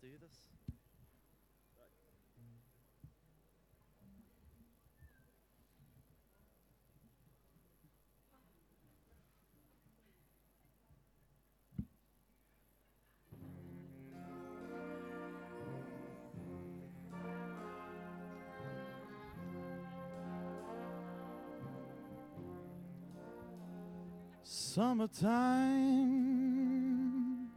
do this. Summertime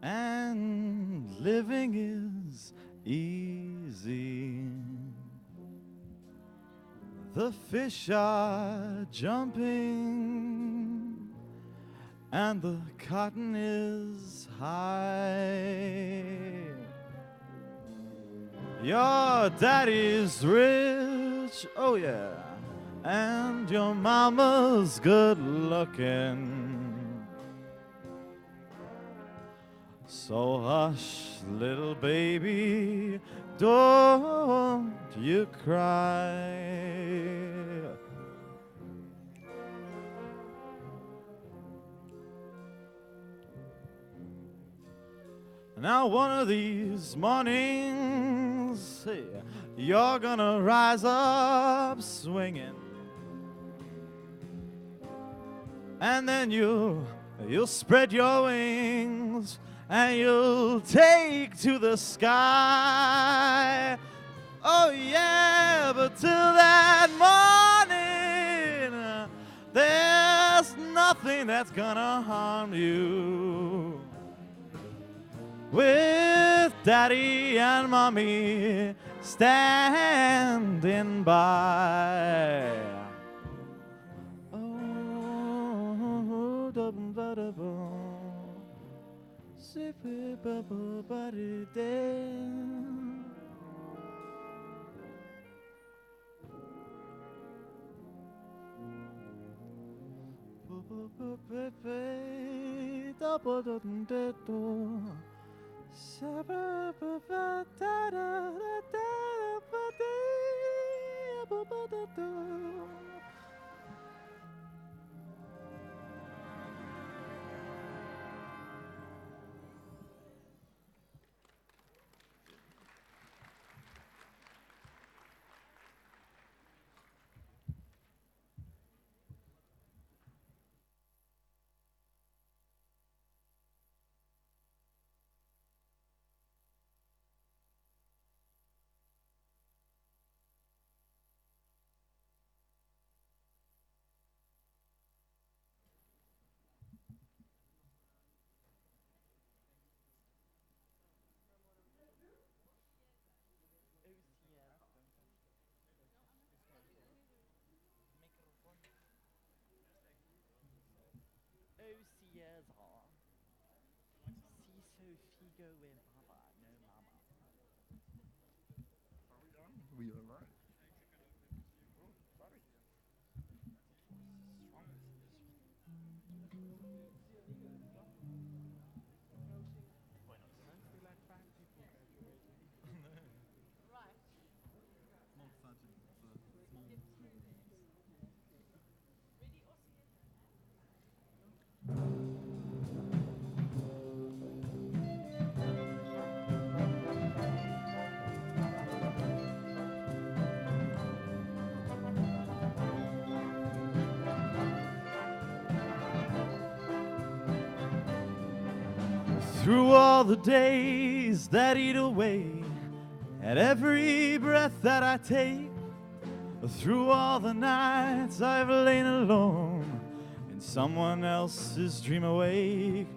and living is easy. The fish are jumping and the cotton is high. Your daddy's rich, oh yeah, and your mama's good looking. So hush, little baby, don't you cry. Now one of these mornings, hey, you're gonna rise up swinging. And then you'll spread your wings and you'll take to the sky. Oh yeah, but till that morning, there's nothing that's gonna harm you. With Daddy and Mommy standing by. We are live. Through all the days that eat away at every breath that I take, through all the nights I've lain alone in someone else's dream awake,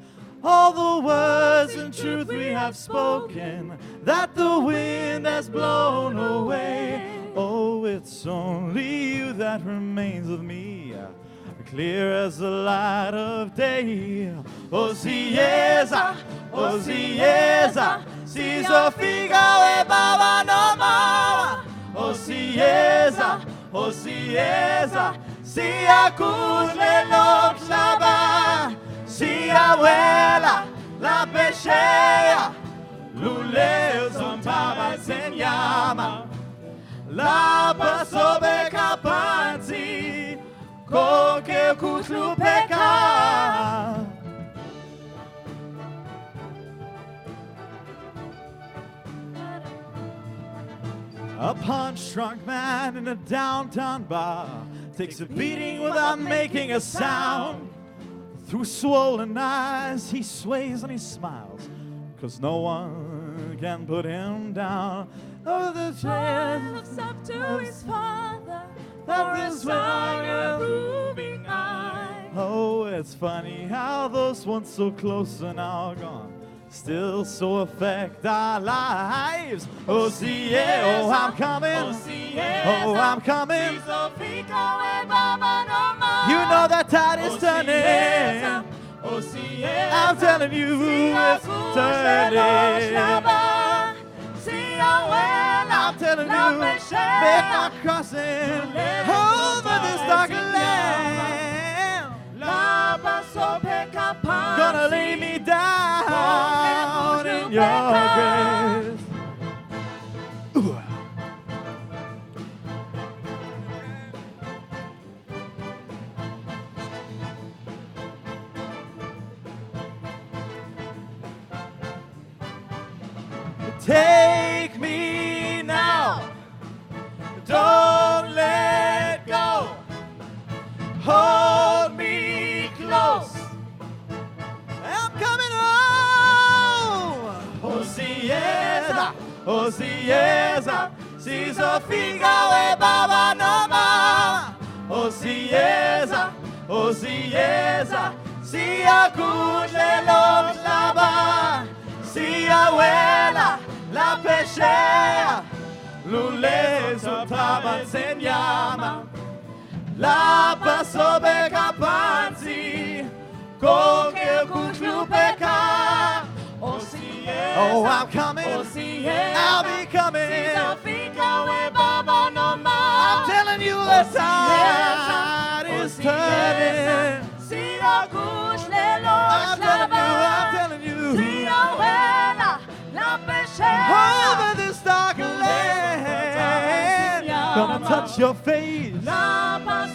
all the words and truth we have spoken that the wind has blown away. Oh, it's only you that remains with me, clear as the light of day. Oh, Zieza, si Sofiga e Baba no ma. Oh, Zieza, si Akuz le Lom Shaba, si Abuela la Pechea, Lule Zontaba Senyama, la Pasobe Kapanzi. Koke kutlu peka A punch-drunk man in a downtown bar takes a beating without making a sound. Through swollen eyes, he sways and he smiles, 'cause no one can put him down. Oh, the chance looks up to his father that for a this sign of way. proving eye. Oh, it's funny how those once so close are now gone, still so affect our lives. Oh, see, yeah, oh, I'm coming. Oh, I'm coming. You know that tide is turning. I'm telling you, it's turning. I'm telling you, make my crossing over this dark land. Gonna lay me down in your grace. Ooh. Take me now, don't let go, hold me close, I'm coming home. Oh, si esa, si Sofika we baba no ma. Oh, si esa, si akudle lo laba, si abuela la pechea, lule sotaba senyama, la paso beka panzi, koke kutlu beka. Oh, I'm coming, I'll be coming. I'm telling you the tide is turning. I'm telling you, over this dark land, gonna touch your face, gonna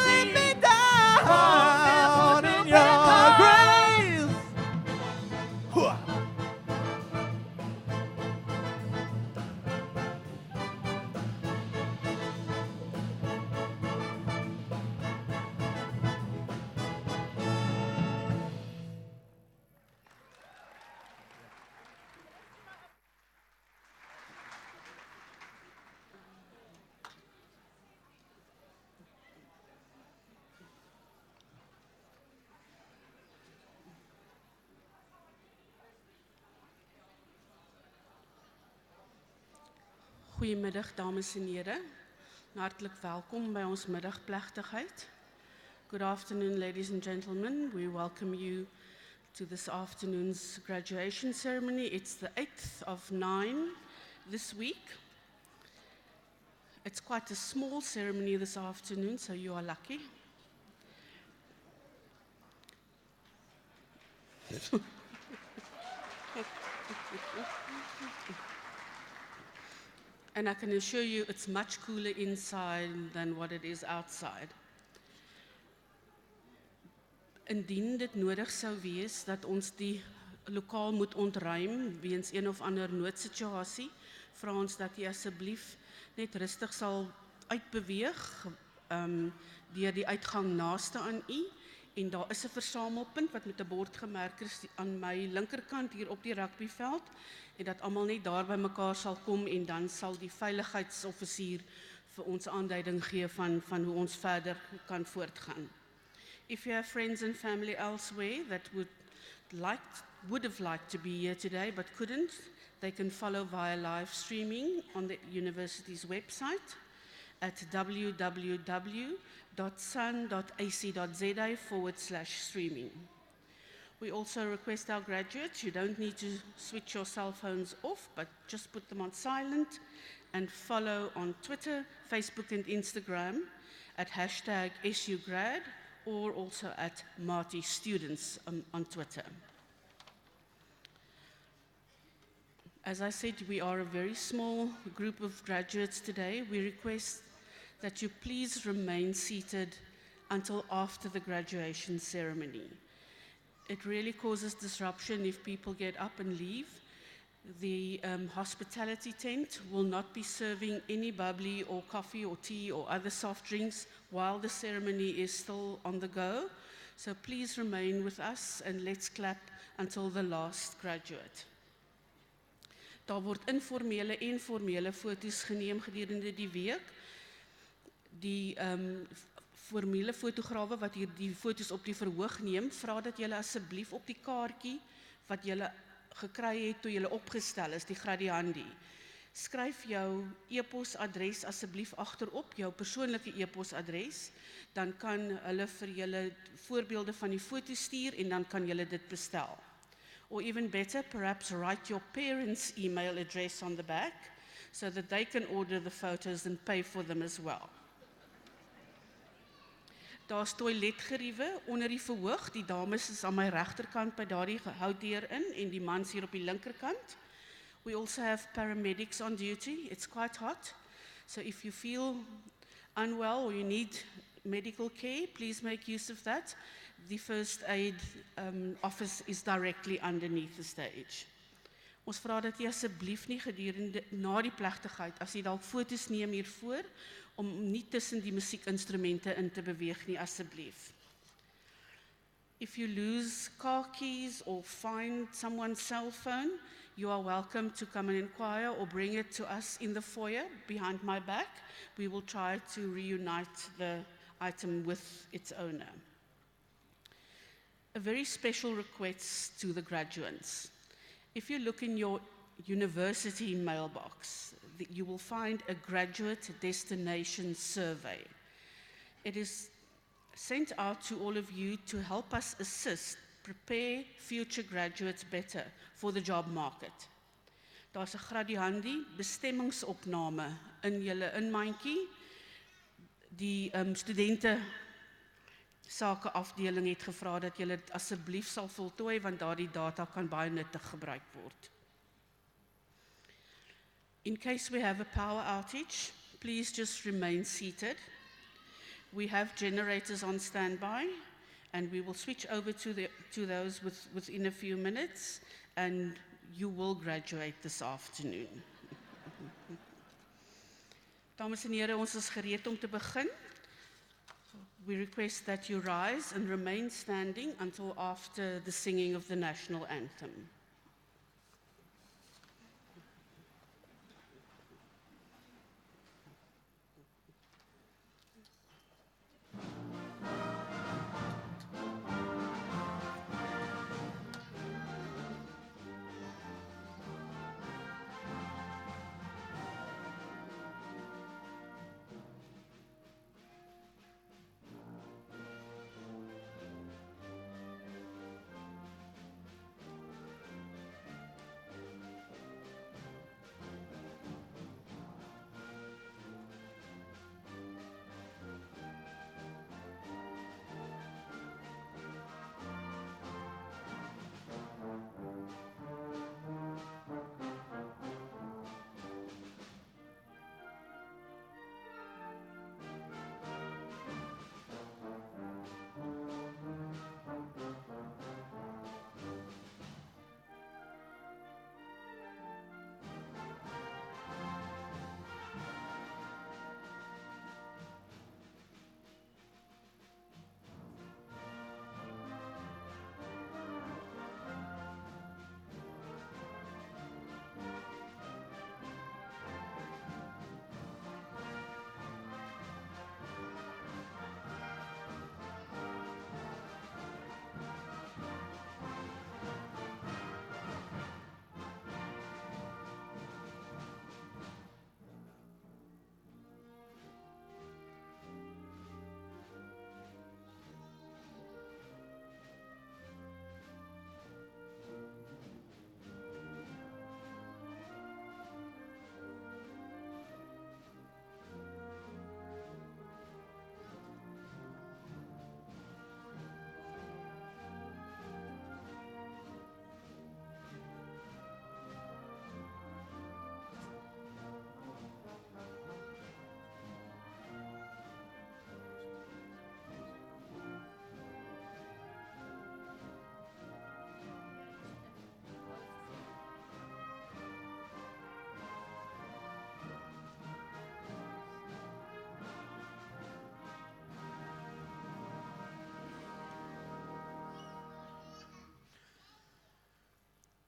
lead me down in your grace. Hooah. Goedemiddag dames en heren. Hartelijk welkom bij ons middagplechtigheid. Good afternoon ladies and gentlemen. We welcome you to this afternoon's graduation ceremony. It's the 8th of 9 this week. It's quite a small ceremony this afternoon, so you are lucky. And I can assure you it's much cooler inside than what it is outside. Indien dit nodig sou wees dat ons die lokaal moet ontruim weens een of ander noodsituasie, vra ons dat jy asseblief net rustig sal uitbeweeg deur die uitgang naaste aan u. En daar is 'n versamelpunt wat met 'n bord gemerk is aan my linkerkant hier op die rugbyveld, en dat almal net daar by mekaar sal kom, en dan sal die veiligheidsoffisier vir ons aanduiding gee van hoe ons verder kan voortgaan. If you have friends and family elsewhere that would have liked to be here today but couldn't, they can follow via live streaming on the university's website at www.sun.ac.za/streaming. We also request our graduates, you don't need to switch your cell phones off, but just put them on silent and follow on Twitter, Facebook and Instagram at #SUGrad or also at Marty Students on Twitter. As I said, we are a very small group of graduates today. We request that you please remain seated until after the graduation ceremony. It really causes disruption if people get up and leave, The hospitality tent will not be serving any bubbly or coffee or tea or other soft drinks while the ceremony is still on the go. So please remain with us and let's clap until the last graduate. Daar word informele en formele foto's geneem gedurende die week. Die formele fotograwe wat hier die foto's op die verhoog neem, vra dat julle asseblief op die kaartjie wat julle gekry het toe julle opgestel is, die gradiandi. Skryf jou e-posadres asseblief agterop, jou persoonlike e-posadres, dan kan hulle vir julle voorbeelde van die foto stuur en dan kan julle dit bestel. Or even better, perhaps write your parents' email address on the back so that they can order the photos and pay for them as well. Daar's toiletgeriewe onder die verhoog. Die dames is aan my regterkant by daardie houtdeur in en die mans hier op die linkerkant. We also have paramedics on duty. It's quite hot. So if you feel unwell or you need medical care, please make use of that. The first aid office is directly underneath the stage. Ons vra dat jy asseblief nie gedurende na die plegtigheid, as jy dalk foto's neem hiervoor, om nie tussen die musiekinstrumente in te beweeg nie, asseblief. If you lose car keys or find someone's cell phone, you are welcome to come and inquire or bring it to us in the foyer behind my back. We will try to reunite the item with its owner. A very special request to the graduates. If you look in your university mailbox, you will find a graduate destination survey. It is sent out to all of you to help us assist, prepare future graduates better for the job market. Daar's 'n gradiandi bestemmingsopname in julle inmandjie. Die studente sake afdeling het gevra dat julle dit asseblief sal voltooi want daardie data kan baie nuttig gebruik word. In case we have a power outage, please just remain seated. We have generators on standby and we will switch over to those within a few minutes and you will graduate this afternoon. Dames en here, ons is gereed om te begin. We request that you rise and remain standing until after the singing of the national anthem.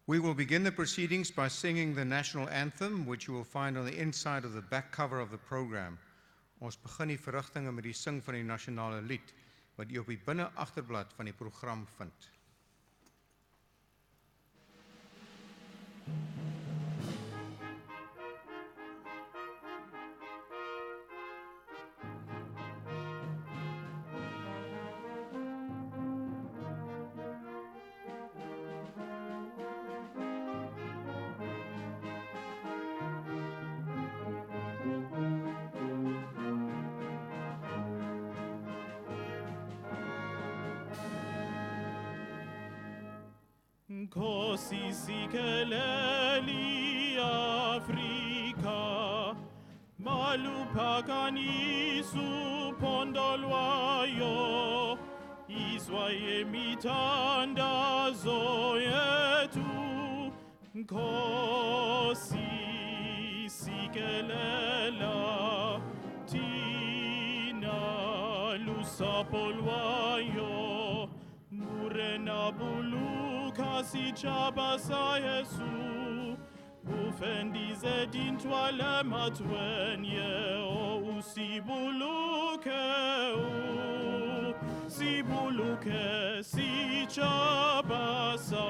We will begin the proceedings by singing the national anthem, which you will find on the inside of the back cover of the program. Ons begin die verrigtinge met die sing van die nasionale lied, wat jy op die binne agterblad van die program vind. Così sì che l'eli Africa, malupagani su pondolwaio, i suoi imitanda zoetu, così sì che l'ela tina lusapolwaio, murena bulu. Kasi chabasa Yesu, ufendize dintwale matwenye o sibuluke si chabasa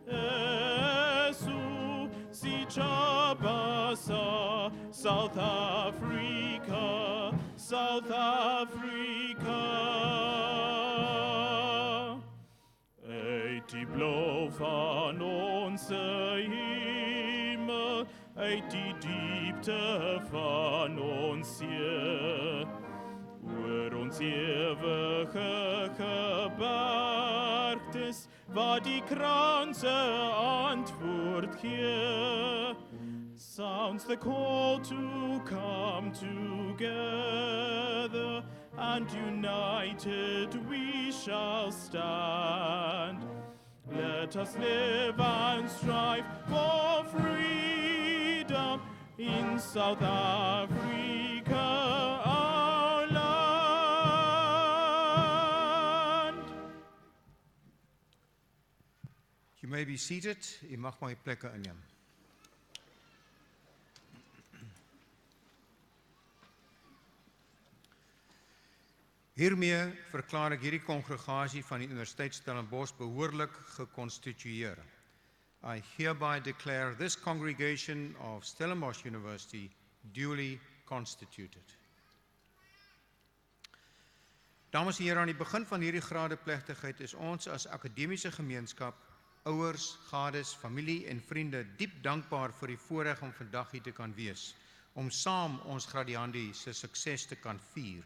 Yesu si chabasa South Africa, South Africa. Die blauw van onze hemel, uit die diepte van ons Heer, oor ons ewige gebergtes, waar die kranse antwoord gee. Sounds the call to come together, and united we shall stand. Let us live and strive for freedom in South Africa, our land. You may be seated. U mag maar die plekke inneem. Hiermee verklaar ek hierdie kongregasie van die Universiteit Stellenbosch behoorlik geconstitueer. I hereby declare this congregation of Stellenbosch University duly constituted. Dames en here, aan die begin van hierdie gradeplegtigheid is ons as akademiese gemeenskap, ouers, gades, familie en vriende diep dankbaar vir die voorreg om vandag hier te kan wees, om saam ons gradiandi se sukses te kan vier.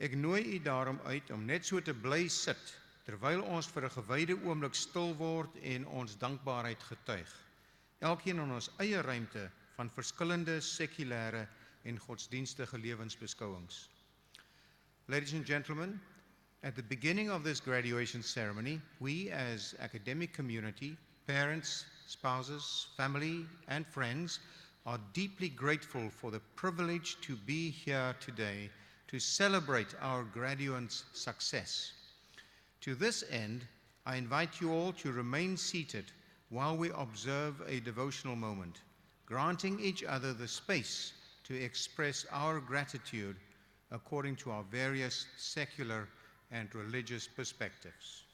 Ek nooi u daarom uit om net so te bly sit, terwyl ons vir 'n gewyde oomblik stil word en ons dankbaarheid getuig. Elkeen in ons eie ruimte van verskillende sekulêre en godsdienstige lewensbeskouings. Ladies and gentlemen, at the beginning of this graduation ceremony, we as academic community, parents, spouses, family, and friends are deeply grateful for the privilege to be here today to celebrate our graduates' success. To this end, I invite you all to remain seated while we observe a devotional moment, granting each other the space to express our gratitude according to our various secular and religious perspectives.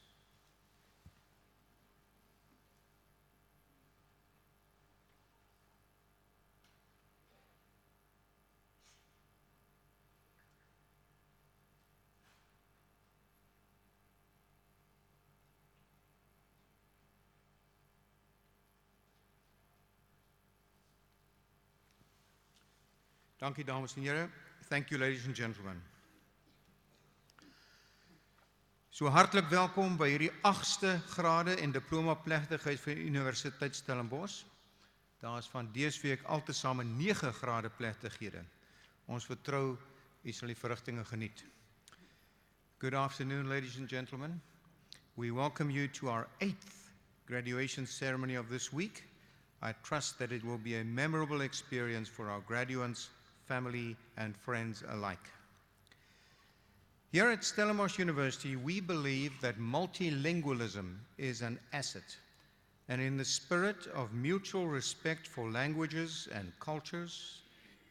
Dankie dames en here. Thank you ladies and gentlemen. So hartlik welkom by hierdie 8ste grade en diploma plegtigheid van die Universiteit Stellenbosch. Daar is van dese week altesaame 9 grade plegtighede. Ons vertrou u sal die verrigtinge geniet. Good afternoon ladies and gentlemen. We welcome you to our 8th graduation ceremony of this week. I trust that it will be a memorable experience for our graduates, family, and friends alike. Here at Stellenbosch University, we believe that multilingualism is an asset, and in the spirit of mutual respect for languages and cultures,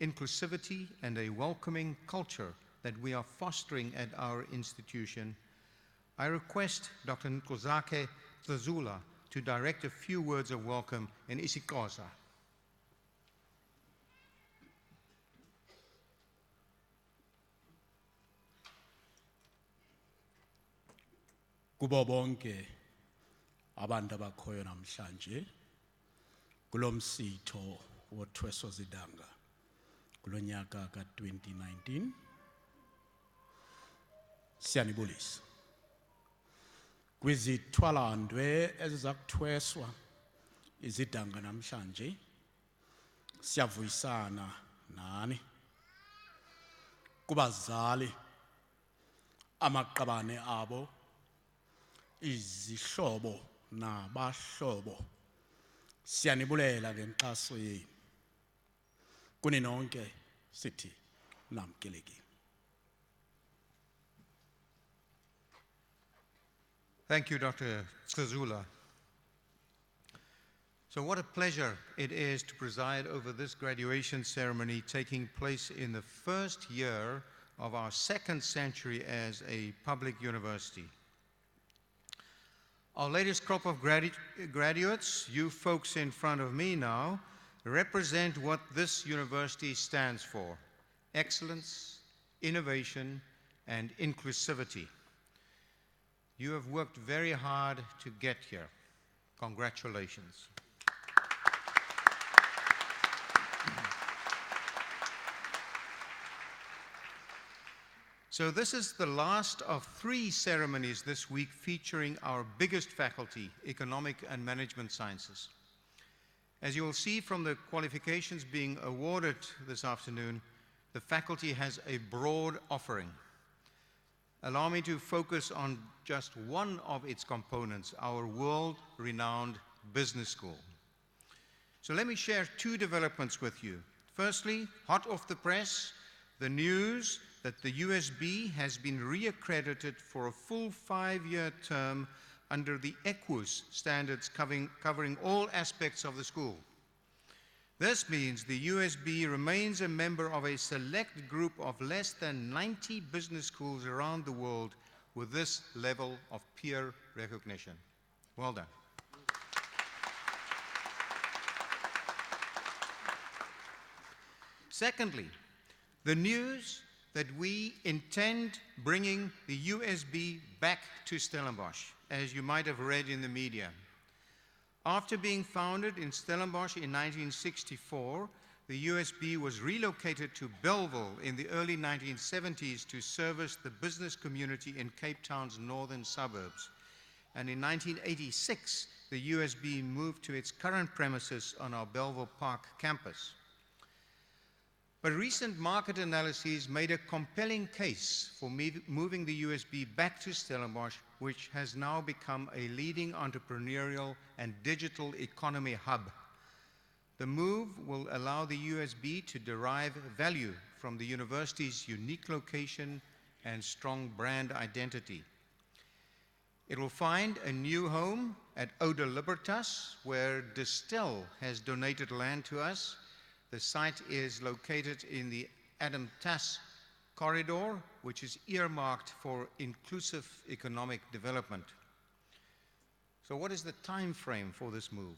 inclusivity, and a welcoming culture that we are fostering at our institution, I request Dr. Nkozake Tlazula to direct a few words of welcome in isiXhosa. Kubo bonke abantu abakhoyo namhlanje kulomsitho wothweso zidanga kulonyaka ka-2019 siyanibulisa kwizithwalandwe ezizakuthweswa izidanga namhlanje siyavuyisana nani kubazali amaqabane abo izihlobo nabahlobo siyanibulela ngenkxaso yenu kuni nonke sithi namkelekile. Thank you, Dr. Tlazula. So what a pleasure it is to preside over this graduation ceremony taking place in the first year of our second century as a public university. Our latest crop of graduates, you folks in front of me now, represent what this university stands for: excellence, innovation, and inclusivity. You have worked very hard to get here. Congratulations. So this is the last of 3 ceremonies this week featuring our biggest faculty, Economic and Management Sciences. As you will see from the qualifications being awarded this afternoon, the faculty has a broad offering. Allow me to focus on just one of its components, our world-renowned business school. So let me share 2 developments with you. Firstly, hot off the press, the news that the USB has been reaccredited for a full 5-year term under the EQUUS standards covering all aspects of the school. This means the USB remains a member of a select group of less than 90 business schools around the world with this level of peer recognition. Well done. Secondly, the news that we intend bringing the USB back to Stellenbosch, as you might have read in the media. After being founded in Stellenbosch in 1964, the USB was relocated to Bellville in the early 1970s to service the business community in Cape Town's northern suburbs. And in 1986, the USB moved to its current premises on our Bellville Park campus. But recent market analyses made a compelling case for moving the USB back to Stellenbosch, which has now become a leading entrepreneurial and digital economy hub. The move will allow the USB to derive value from the university's unique location and strong brand identity. It will find a new home at Oude Libertas, where Distel has donated land to us. The site is located in the Adam Tas corridor, which is earmarked for inclusive economic development. So what is the time frame for this move?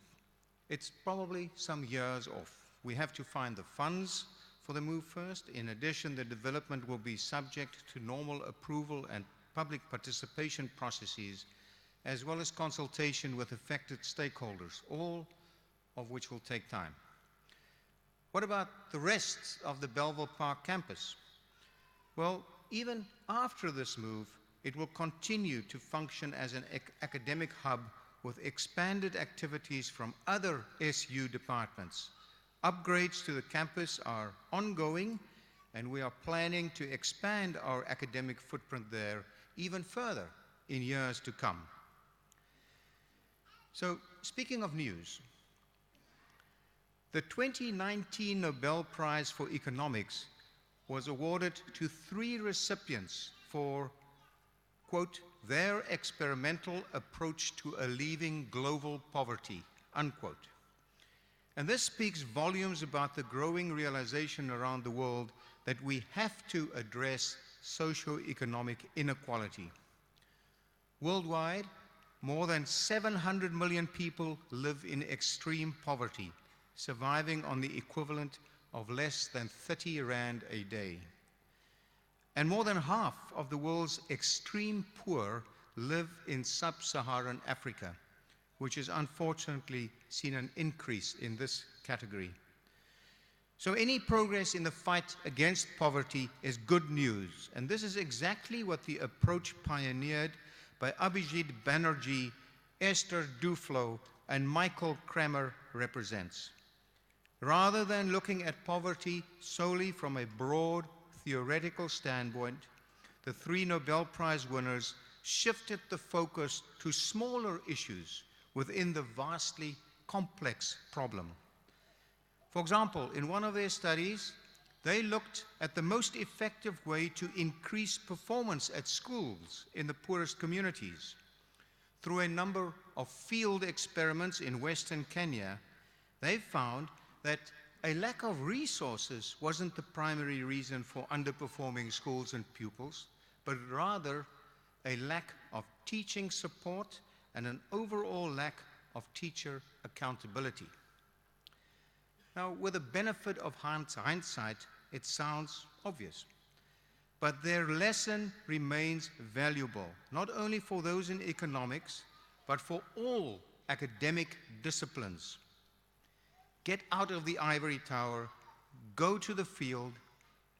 It's probably some years off. We have to find the funds for the move first. In addition, the development will be subject to normal approval and public participation processes, as well as consultation with affected stakeholders, all of which will take time. What about the rest of the Bellville Park campus? Well, even after this move, it will continue to function as an academic hub with expanded activities from other SU departments. Upgrades to the campus are ongoing, and we are planning to expand our academic footprint there even further in years to come. So, speaking of news, the 2019 Nobel Prize for Economics was awarded to 3 recipients for, quote, their experimental approach to alleviating global poverty, unquote. And this speaks volumes about the growing realization around the world that we have to address socio-economic inequality. Worldwide, more than 700 million people live in extreme poverty, surviving on the equivalent of less than 30 rand a day. And more than half of the world's extreme poor live in sub-Saharan Africa, which has unfortunately seen an increase in this category. So any progress in the fight against poverty is good news, and this is exactly what the approach pioneered by Abhijit Banerjee, Esther Duflo, and Michael Kramer represents. Rather than looking at poverty solely from a broad theoretical standpoint, the 3 Nobel Prize winners shifted the focus to smaller issues within the vastly complex problem. For example, in one of their studies, they looked at the most effective way to increase performance at schools in the poorest communities. Through a number of field experiments in Western Kenya, they found that a lack of resources wasn't the primary reason for underperforming schools and pupils, but rather a lack of teaching support and an overall lack of teacher accountability. Now, with the benefit of hindsight, it sounds obvious, but their lesson remains valuable, not only for those in economics, but for all academic disciplines. Get out of the ivory tower, go to the field,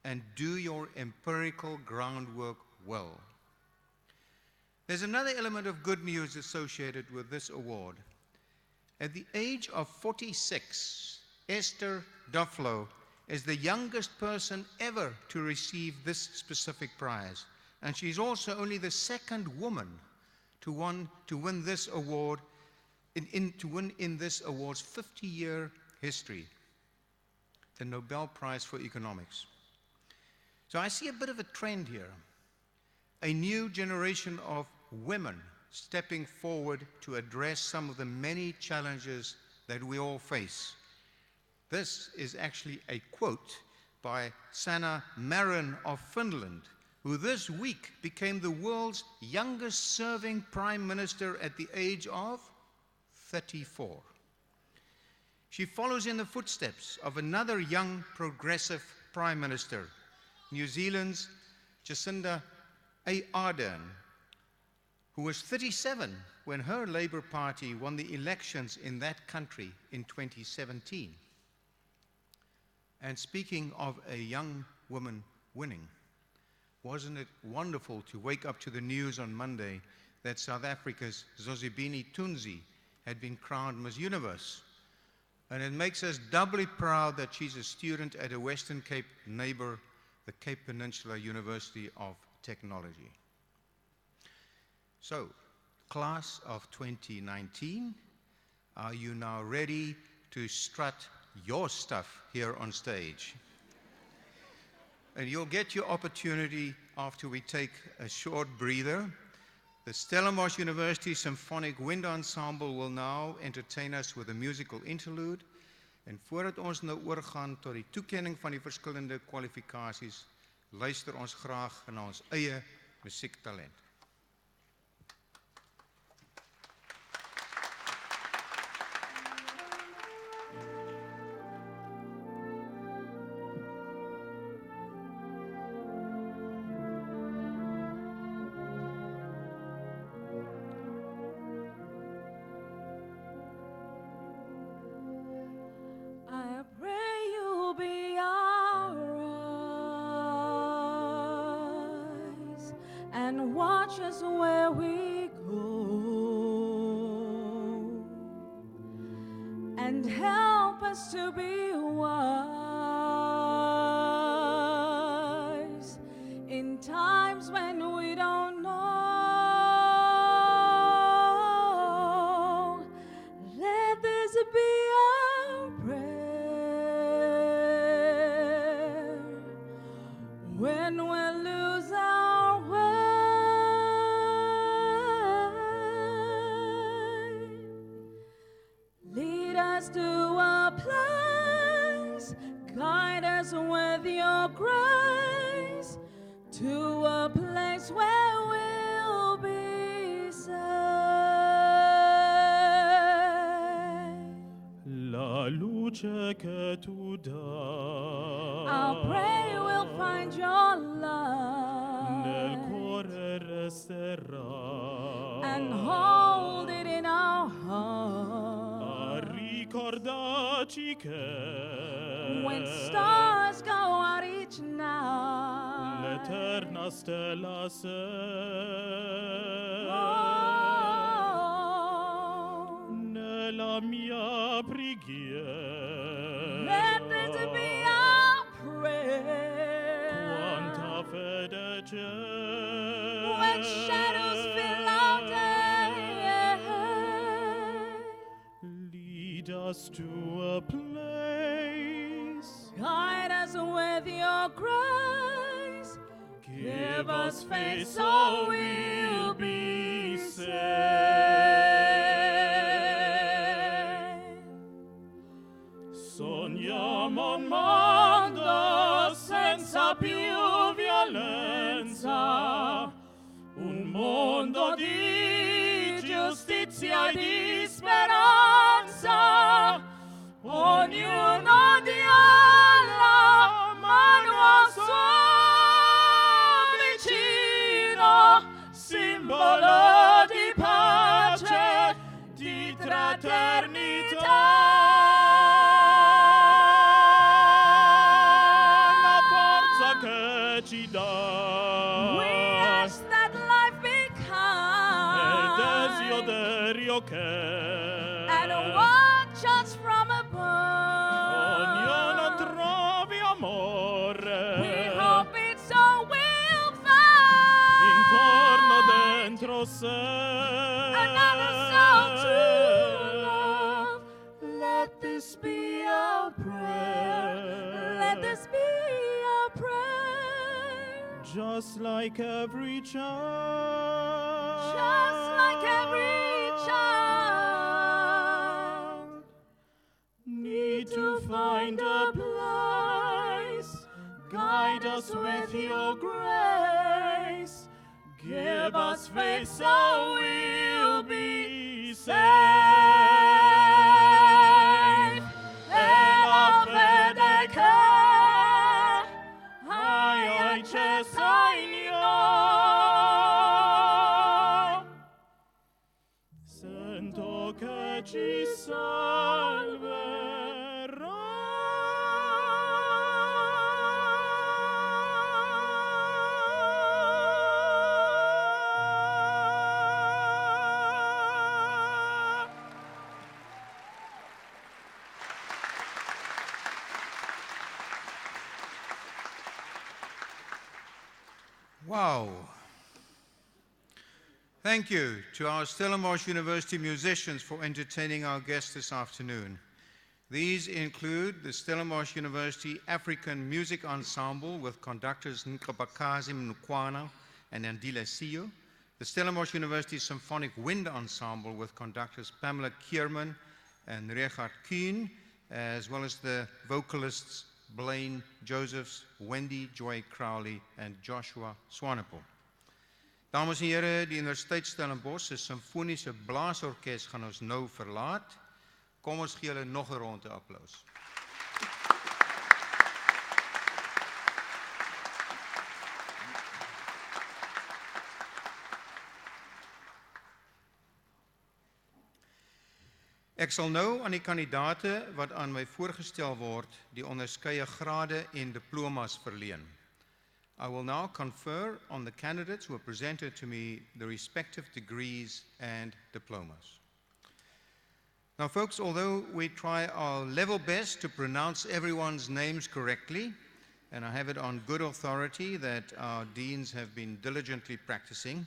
and do your empirical groundwork well. There's another element of good news associated with this award. At the age of 46, Esther Duflo is the youngest person ever to receive this specific prize, and she's also only the second woman to win this award in this award's 50-year history, the Nobel Prize for Economics. So I see a bit of a trend here, a new generation of women stepping forward to address some of the many challenges that we all face. This is actually a quote by Sanna Marin of Finland, who this week became the world's youngest serving prime minister at the age of 34. She follows in the footsteps of another young progressive prime minister, New Zealand's Jacinda Ardern, who was 37 when her Labour Party won the elections in that country in 2017. And speaking of a young woman winning, wasn't it wonderful to wake up to the news on Monday that South Africa's Zozibini Tunzi had been crowned Miss Universe? And it makes us doubly proud that she's a student at a Western Cape neighbor, the Cape Peninsula University of Technology. So, class of 2019, are you now ready to strut your stuff here on stage? And you'll get your opportunity after we take a short breather. The Stellenbosch University Symphonic Wind Ensemble will now entertain us with a musical interlude. En voordat ons nou oorgaan tot die toekenning van die verskillende kwalifikasies, luister ons graag na ons eie musiektalent. I pray you'll be our eyes and watch us where we go and help us to be wise in times when we don't know. Let this be our prayer when we lose our way. us to a place, guide us with your grace, to a place where we'll be safe. La luce che tu dai, I'll pray we'll find your nel love cuore resterà, and hold it in our a heart. ricordarci che When stars go out each night, l'eterna stella sei. oh, Nella mia preghiera, let this be our prayer. quanta fede c'è. When shadows fill our day, Lead us to a place, guide us with your grace. give us faith so we'll be saved. Sogniamo un mondo senza più violenza, un mondo di giustizia e di speranza. Ognuno dia la mano al suo vicino, simbolo di pace, di fraternità. La forza che ci dà We ask that life be e il kind desiderio che and watch us from ognuno above. trovi amore We hope it's so we'll find intorno dentro sé. another soul to love. Let this be our prayer. Let this be our prayer. Just like every child, Just like every child, need to find a place, guide us with your grace, give us faith so we'll be safe. E la fede che hai cessa in noi, sento che ci salverà. Wow. Thank you to our Stellenbosch University musicians for entertaining our guests this afternoon. These include the Stellenbosch University African Music Ensemble with conductors Nkabakazim Nukwana and Andile Siyo, the Stellenbosch University Symphonic Wind Ensemble with conductors Pamela Kierman and Richard Kuhn, as well as the vocalists Blaine Josephs, Wendy Joy Crowley, and Joshua Swanepoel. Dames en heren, die Universiteit Stellenbosch se simfoniese blaasorkes gaan ons nou verlaat. Kom ons gee hulle nog 'n ronde applaus. Ek sal nou aan die kandidate wat aan my voorgestel word, die onderskeie grade en diplomas verleen. I will now confer on the candidates who have presented to me the respective degrees and diplomas. Now folks, although we try our level best to pronounce everyone's names correctly, and I have it on good authority that our deans have been diligently practicing,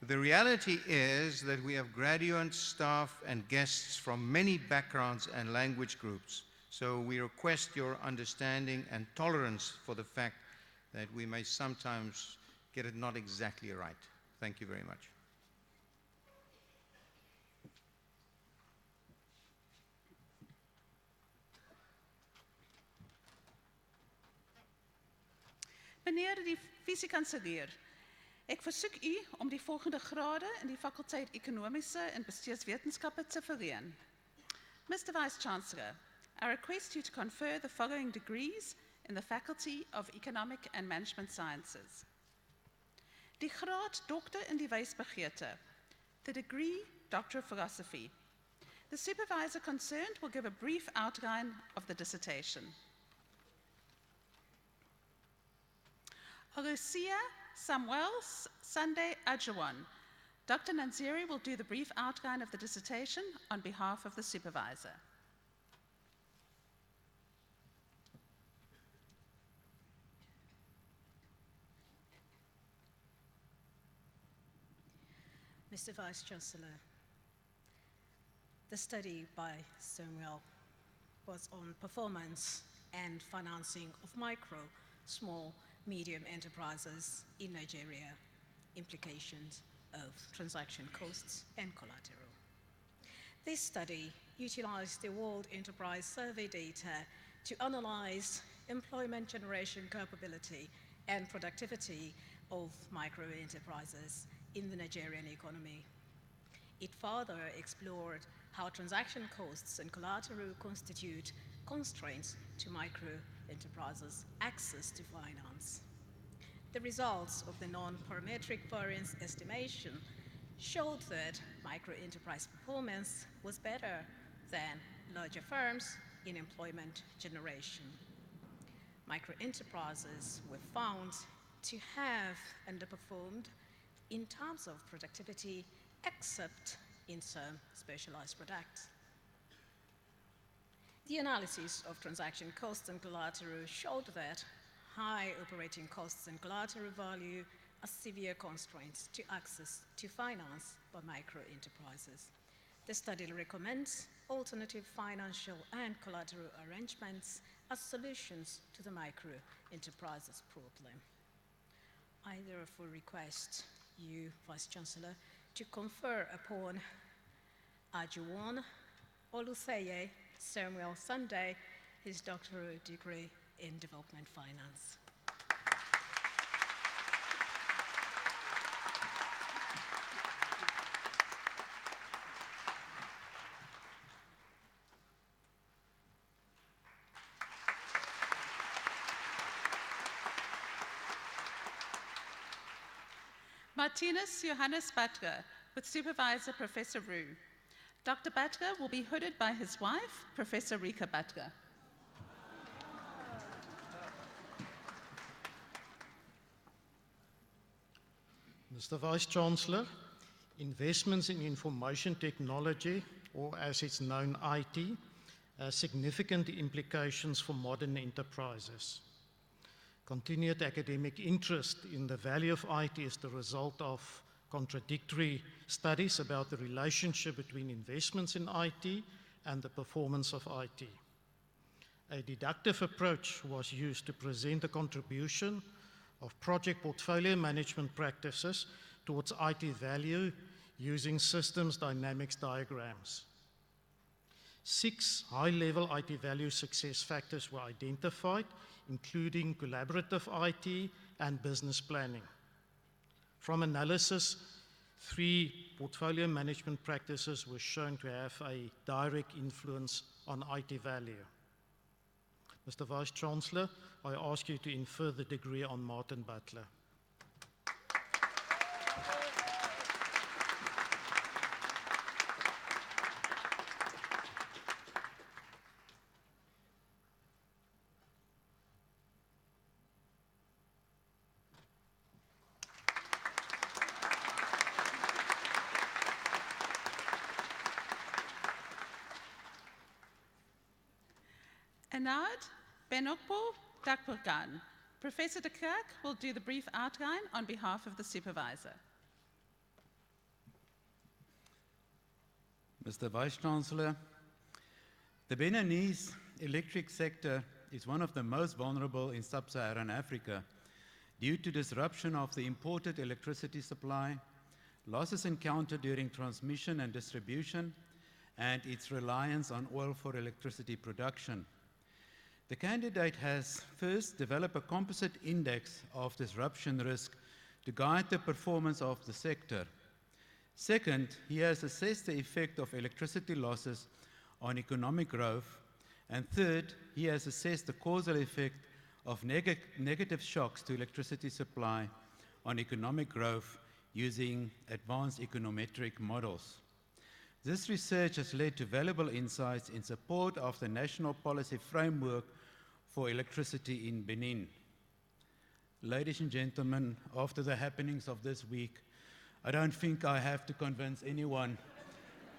the reality is that we have graduates, staff, and guests from many backgrounds and language groups. So we request your understanding and tolerance for the fact that we may sometimes get it not exactly right. Thank you very much. Meneer die Vice-Chancellor, ek versoek u om die volgende grade in die fakulteit Ekonomiese en Bestuurswetenskappe te verleen. Mr. Vice-Chancellor, I request you to confer the following degrees in the Faculty of Economic and Management Sciences. Die graad Dokter in die Wysbegeerte, the degree Doctor of Philosophy. The supervisor concerned will give a brief outline of the dissertation. Olusia Samuel Sunday Ajawan. Dr. Nanziri will do the brief outline of the dissertation on behalf of the supervisor. Mr. Vice-Chancellor, the study by Samuel was on performance and financing of micro, small, medium enterprises in Nigeria, implications of transaction costs and collateral. This study utilized the World Enterprise Survey data to analyze employment generation capability and productivity of micro enterprises in the Nigerian economy. It further explored how transaction costs and collateral constitute constraints to micro enterprises' access to finance. The results of the non-parametric variance estimation showed that micro enterprise performance was better than larger firms in employment generation. Micro enterprises were found to have underperformed in terms of productivity, except in some specialized products. The analysis of transaction costs and collateral showed that high operating costs and collateral value are severe constraints to access to finance by micro enterprises. The study recommends alternative financial and collateral arrangements as solutions to the micro enterprises problem. I therefore request you, Vice-Chancellor, to confer upon Ajuwon Oluseyi Samuel Sunday his doctoral degree in development finance. Martinez Johannes Butler with Supervisor Professor Rue. Dr. Butler will be hooded by his wife, Professor Rika Butler. Mr. Vice-Chancellor, investments in information technology, or as it's known, IT, has significant implications for modern enterprises. Continued academic interest in the value of IT is the result of contradictory studies about the relationship between investments in IT and the performance of IT. A deductive approach was used to present the contribution of project portfolio management practices towards IT value using systems dynamics diagrams. 6 high-level IT value success factors were identified, including collaborative IT and business planning. From analysis, 3 portfolio management practices were shown to have a direct influence on IT value. Mr. Vice-Chancellor, I ask you to infer the degree on Martin Butler. Anad Benokpo Dakpurkan. Professor de Klerk will do the brief outline on behalf of the supervisor. Mr. Vice-Chancellor, the Beninese electric sector is one of the most vulnerable in sub-Saharan Africa due to disruption of the imported electricity supply, losses encountered during transmission and distribution, and its reliance on oil for electricity production. The candidate has first developed a composite index of disruption risk to guide the performance of the sector. Second, he has assessed the effect of electricity losses on economic growth. And third, he has assessed the causal effect of negative shocks to electricity supply on economic growth using advanced econometric models. This research has led to valuable insights in support of the national policy framework for electricity in Benin. Ladies and gentlemen, after the happenings of this week, I don't think I have to convince anyone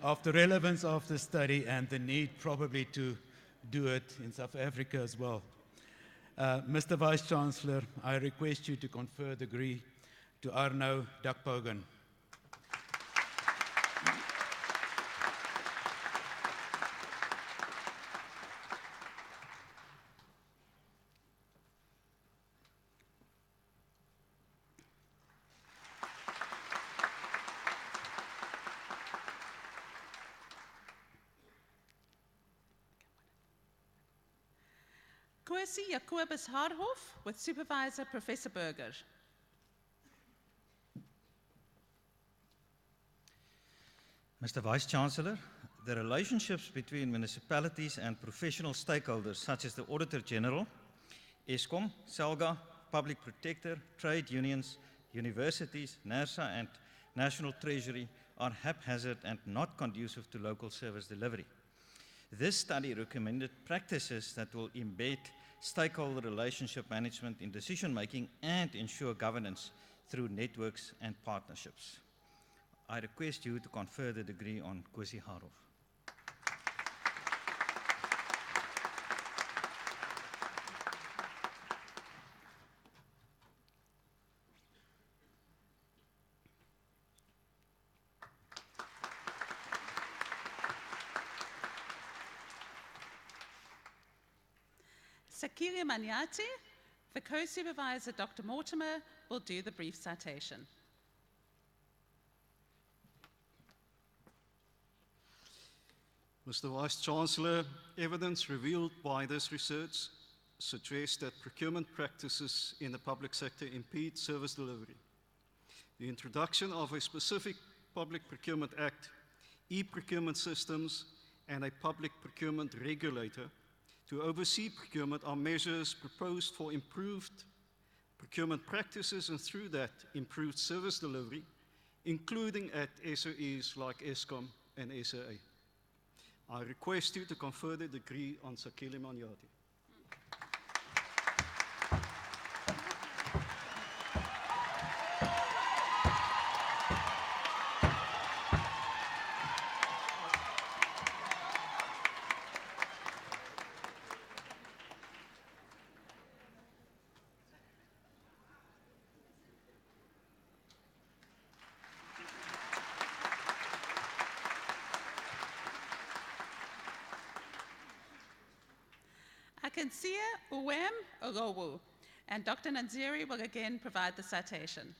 of the relevance of the study and the need probably to do it in South Africa as well. Mr. Vice-Chancellor, I request you to confer the degree to Arno Dakpogen. Kwesi Jacobus Hardhoff with Supervisor Professor Berger. Mr. Vice-Chancellor, the relationships between municipalities and professional stakeholders such as the Auditor General, Eskom, SALGA, Public Protector, trade unions, universities, NERSA and National Treasury are haphazard and not conducive to local service delivery. This study recommended practices that will embed stakeholder relationship management in decision-making and ensure governance through networks and partnerships. I request you to confer the degree on Kwesi Hardhoff. Sakiri Maniati, the co-supervisor Dr. Mortimer will do the brief citation. Mr. Vice-Chancellor, evidence revealed by this research suggests that procurement practices in the public sector impede service delivery. The introduction of a specific Public Procurement Act, e-procurement systems, and a public procurement regulator to oversee procurement are measures proposed for improved procurement practices and through that improved service delivery, including at SOEs like Eskom and SAA. I request you to confer the degree on Sakili Maniati. Akansia Uwem Orowu, and Dr. Nanziri will again provide the citation.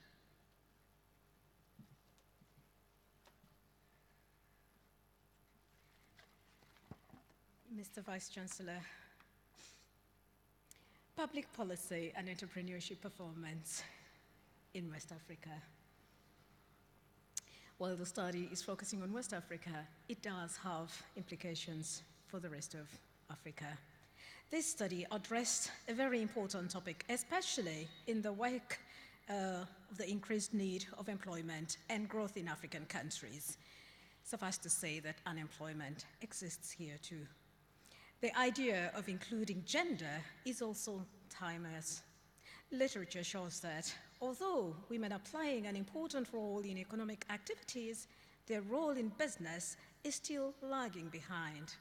Mr. Vice-Chancellor, public policy and entrepreneurship performance in West Africa. While the study is focusing on West Africa, it does have implications for the rest of Africa. This study addressed a very important topic, especially in the wake of the increased need of employment and growth in African countries. Suffice to say that unemployment exists here too. The idea of including gender is also timeless. Literature shows that although women are playing an important role in economic activities, their role in business is still lagging behind.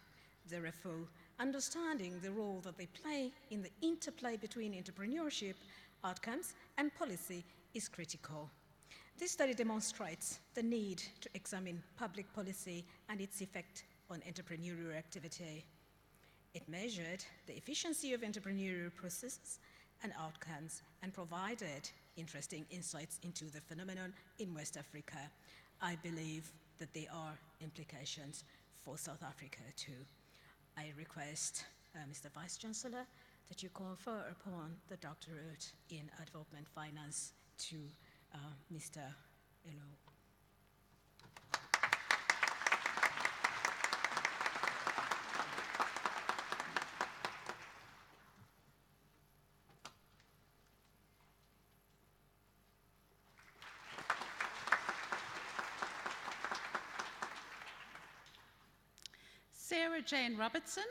Therefore, understanding the role that they play in the interplay between entrepreneurship, outcomes, and policy is critical. This study demonstrates the need to examine public policy and its effect on entrepreneurial activity. It measured the efficiency of entrepreneurial processes and outcomes and provided interesting insights into the phenomenon in West Africa. I believe that there are implications for South Africa too. I request Mr. Vice-Chancellor, that you confer upon the doctorate in development finance to Mr. Elo. Sarah Jane Robertson,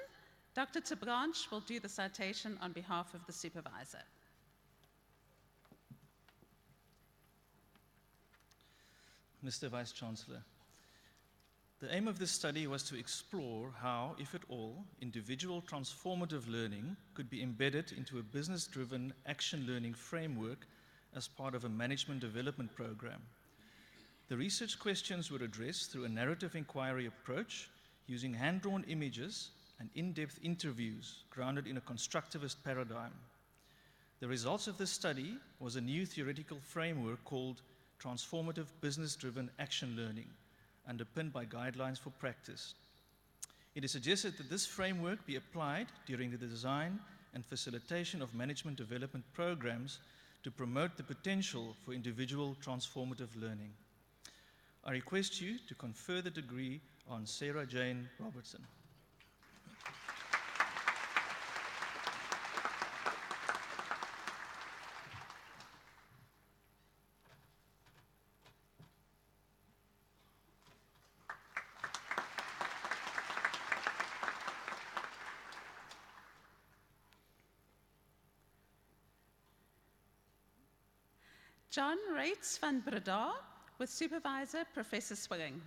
Dr. Tabranche will do the citation on behalf of the supervisor. Mr. Vice-Chancellor, the aim of this study was to explore how, if at all, individual transformative learning could be embedded into a business-driven action learning framework as part of a management development program. The research questions were addressed through a narrative inquiry approach using hand-drawn images and in-depth interviews grounded in a constructivist paradigm. The results of this study was a new theoretical framework called Transformative Business-Driven Action Learning, underpinned by guidelines for practice. It is suggested that this framework be applied during the design and facilitation of management development programs to promote the potential for individual transformative learning. I request you to confer the degree on Sarah Jane Robertson. John Reitz van Breda with Supervisor Professor Swilling.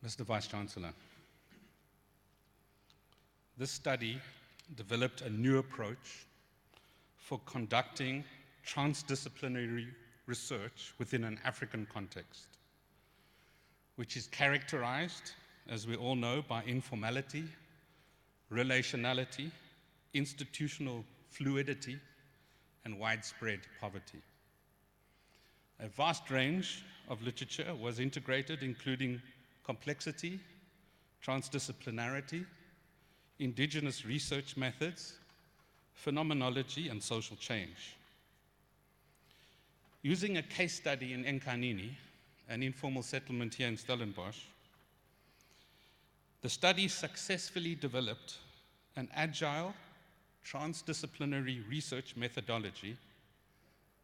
Mr. Vice-Chancellor, this study developed a new approach for conducting transdisciplinary research within an African context, which is characterized, as we all know, by informality, relationality, institutional fluidity, and widespread poverty. A vast range of literature was integrated, including complexity, transdisciplinarity, indigenous research methods, phenomenology, and social change. Using a case study in Enkanini, an informal settlement here in Stellenbosch, the study successfully developed an agile, transdisciplinary research methodology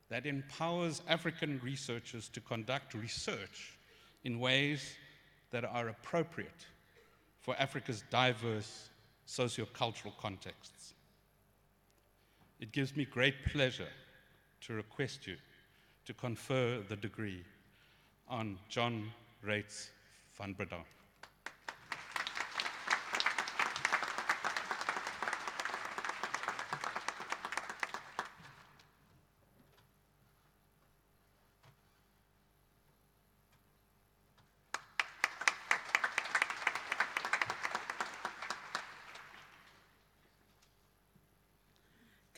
that empowers African researchers to conduct research in ways that are appropriate for Africa's diverse sociocultural contexts. It gives me great pleasure to request you to confer the degree on John Reitz van Breda.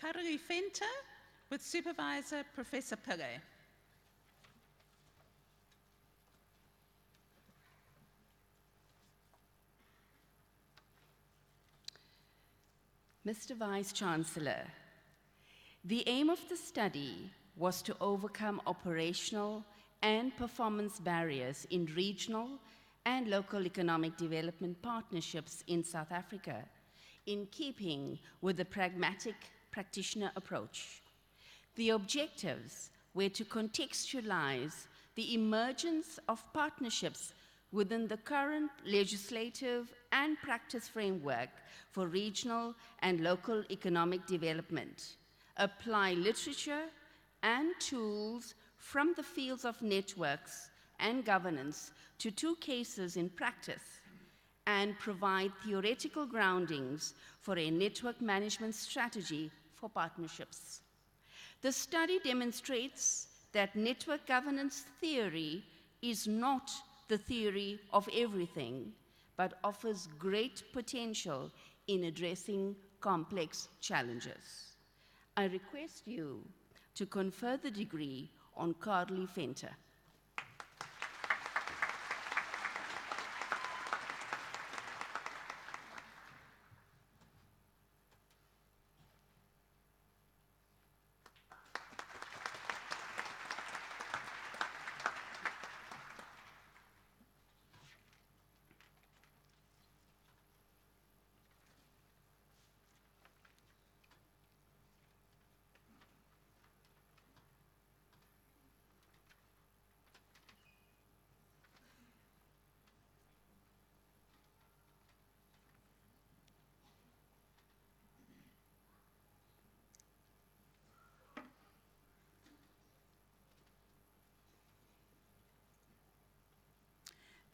Karoli Venter with Supervisor Professor Pillay. Mr. Vice-Chancellor, the aim of the study was to overcome operational and performance barriers in regional and local economic development partnerships in South Africa, in keeping with the pragmatic practitioner approach. The objectives were to contextualize the emergence of partnerships within the current legislative and practice framework for regional and local economic development, apply literature and tools from the fields of networks and governance to two cases in practice, and provide theoretical groundings for a network management strategy for partnerships. The study demonstrates that network governance theory is not the theory of everything, but offers great potential in addressing complex challenges. I request you to confer the degree on Karoli Venter.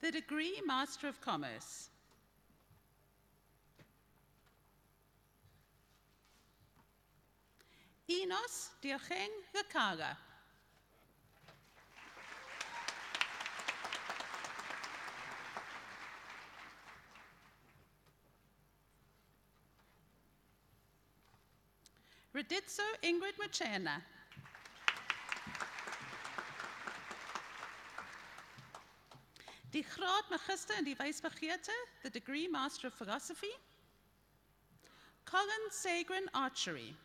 The degree Master of Commerce. Enos Diogeng Rakaga. Reditso Ingrid Muchena. Die graad Magister in die Wysbegeerte, the degree Master of Philosophy. Colin Sagrin Archery.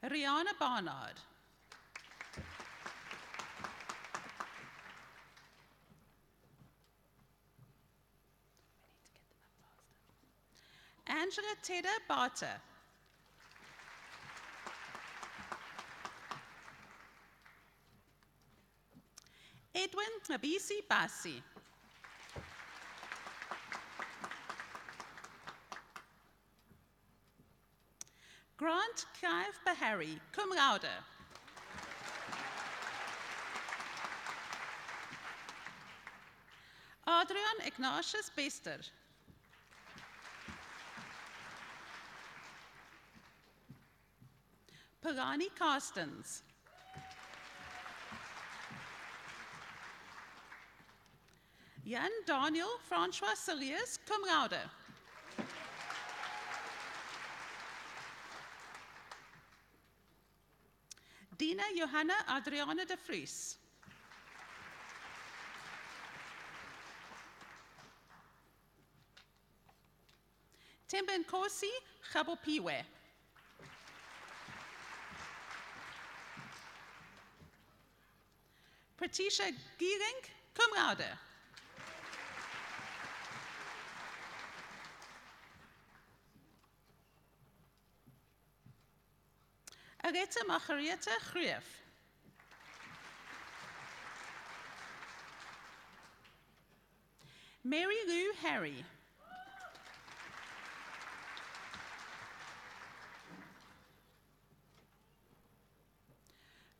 Rihanna Barnard. Angela Teda Barter. Edwin Nabisi Bassi. Grant Clive Bahari, cum laude. Adrian Ignatius Bester. Palani Carstens. Jan Daniel Francois Saliers, cum laude. Dina Johanna Adriana de Vries. Timben Kosi Gabopiwe. Patricia Giering, cum laude. Areta Margareta Gruef. Mary Lou Harry.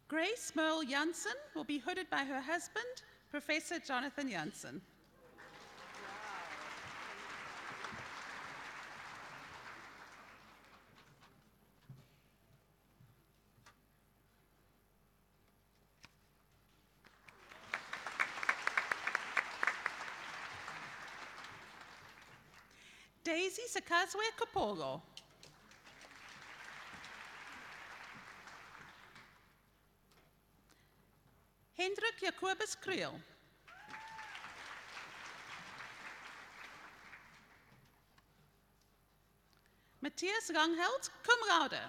Grace Merle Janssen will be hooded by her husband, Professor Jonathan Janssen. Daisy Sakazwe Kopolo. Hendrik Jacobus Kriel. Matthias Rangheld, cum laude.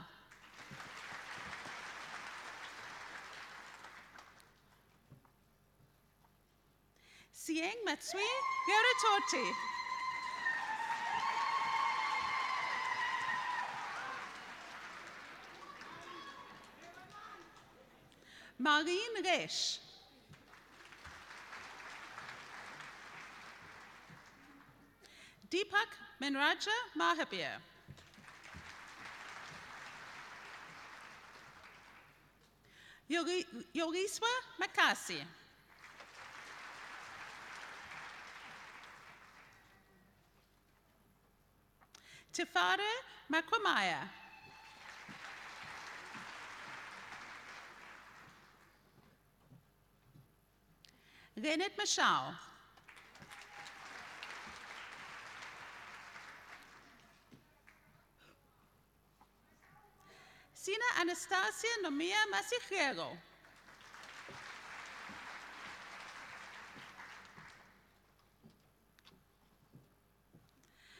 Sieng Matsui Yaratorti. Marine Resch. Deepak Menraja Mahabir. Yoriswa Makasi. Tifare Makwamaya. Leonard Michal. Sina Anastasia Nomia Masijero.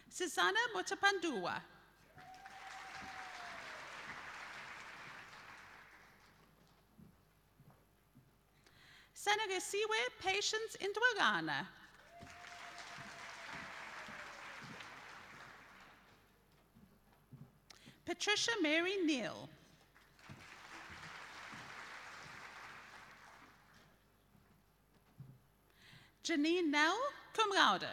Susanna Mutapandua. Sanagasiwe Patience Indwagana. Patricia Mary Neal. Janine Nell, cum laude.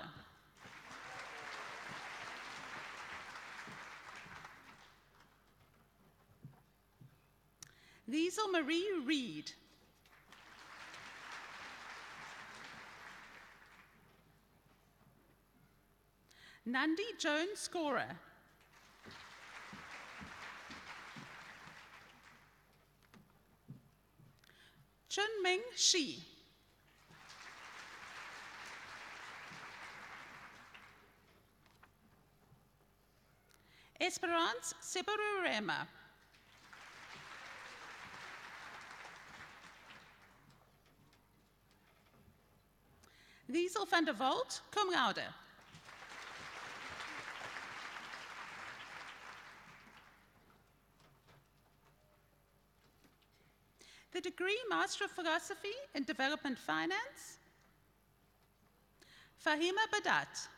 Liesel Marie Reed. Nandi Joan Scorer. Chunming Shi. Esperance Sibarurema. Liesel van der Walt, cum laude. The degree Master of Philosophy in Development Finance, Fahima Badat.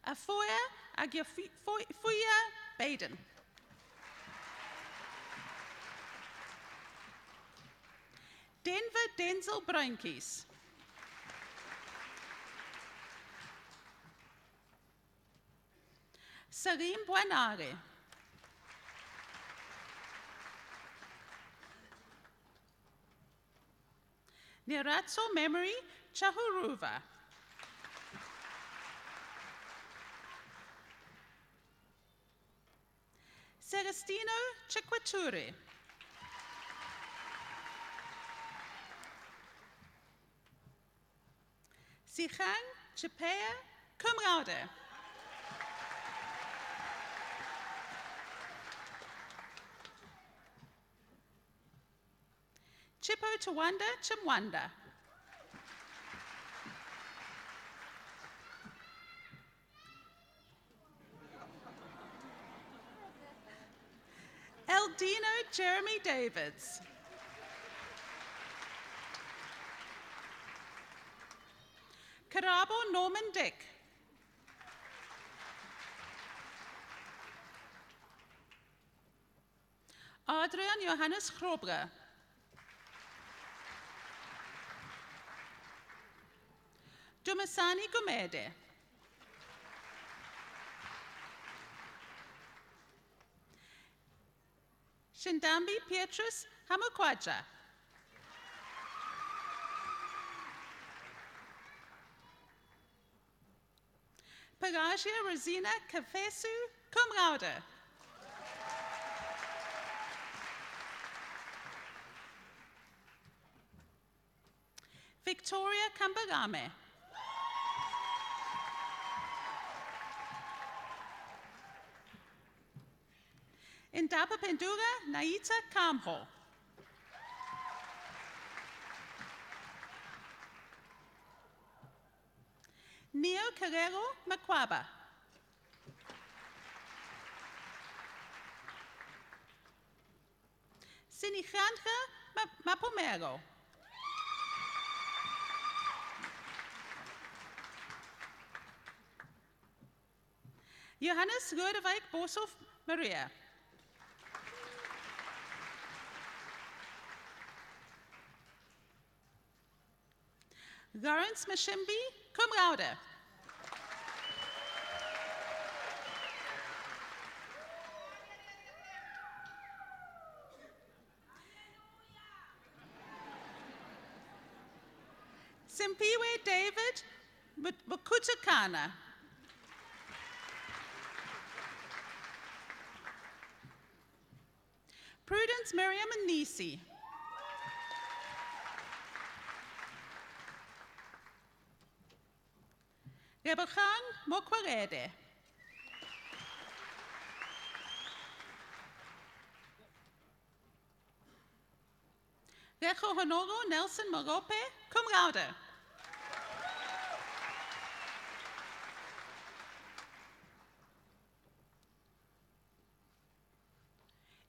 Afoya Agiafuya Baden. Denver Denzel Bruinkies. Salim Buanare. Niratso Memory Chahuruva. Celestino Chikwaturi. Sichang Chipea cum laude. Chipo Tawanda Chimwanda. Eldino Jeremy Davids. Karabo Norman Dick. Adrian Johannes Grobler. Dumasani Gumede. Shindambi Pietrus Hamakwaja. Pelagia Rosina Kafesu cum laude. Victoria Kambagame. Indaba Pendura Naita Kamho. Neo Carrero Makwaba. Sinijanja Mapomero. Johannes Rodewijk Boshoff Maria. Lawrence Mashimbi, cum laude. Simpiwe David Mukutakana. Prudence Miriam Nisi. Rebechan Mokwarede. Rejo Honoro Nelson Morope, cum laude.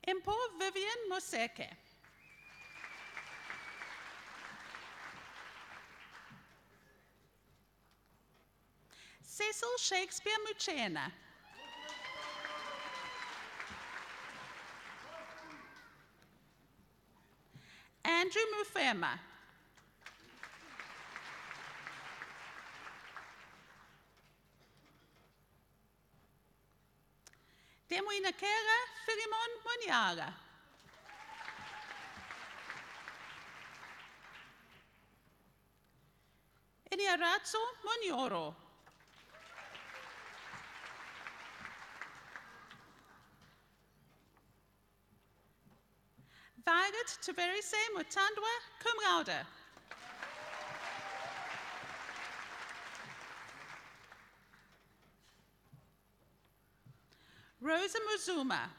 Impo Vivian Moseke. Cecil Shakespeare Muchena. Andrew Mufema. Temuinakera Filimon Moniara. Eniarazzo Monioro. Violet Tverise Mutandwa cum laude. Rosa Muzuma.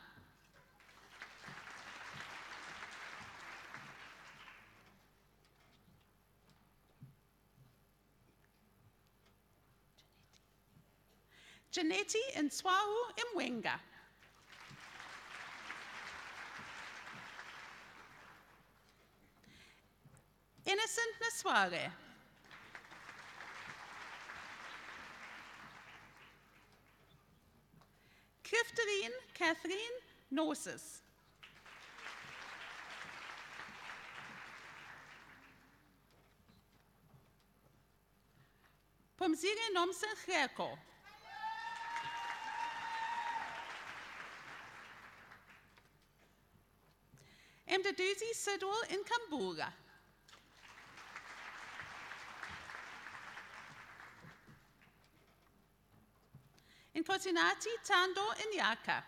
Janetti Nswahu Imwenga. Innocent Nasware. Clifterine Catherine Norsis. Pomzire Nomsen Gerko. Mdaduzi Sidwell in Kambura. In Kotinati Tando in Yaka.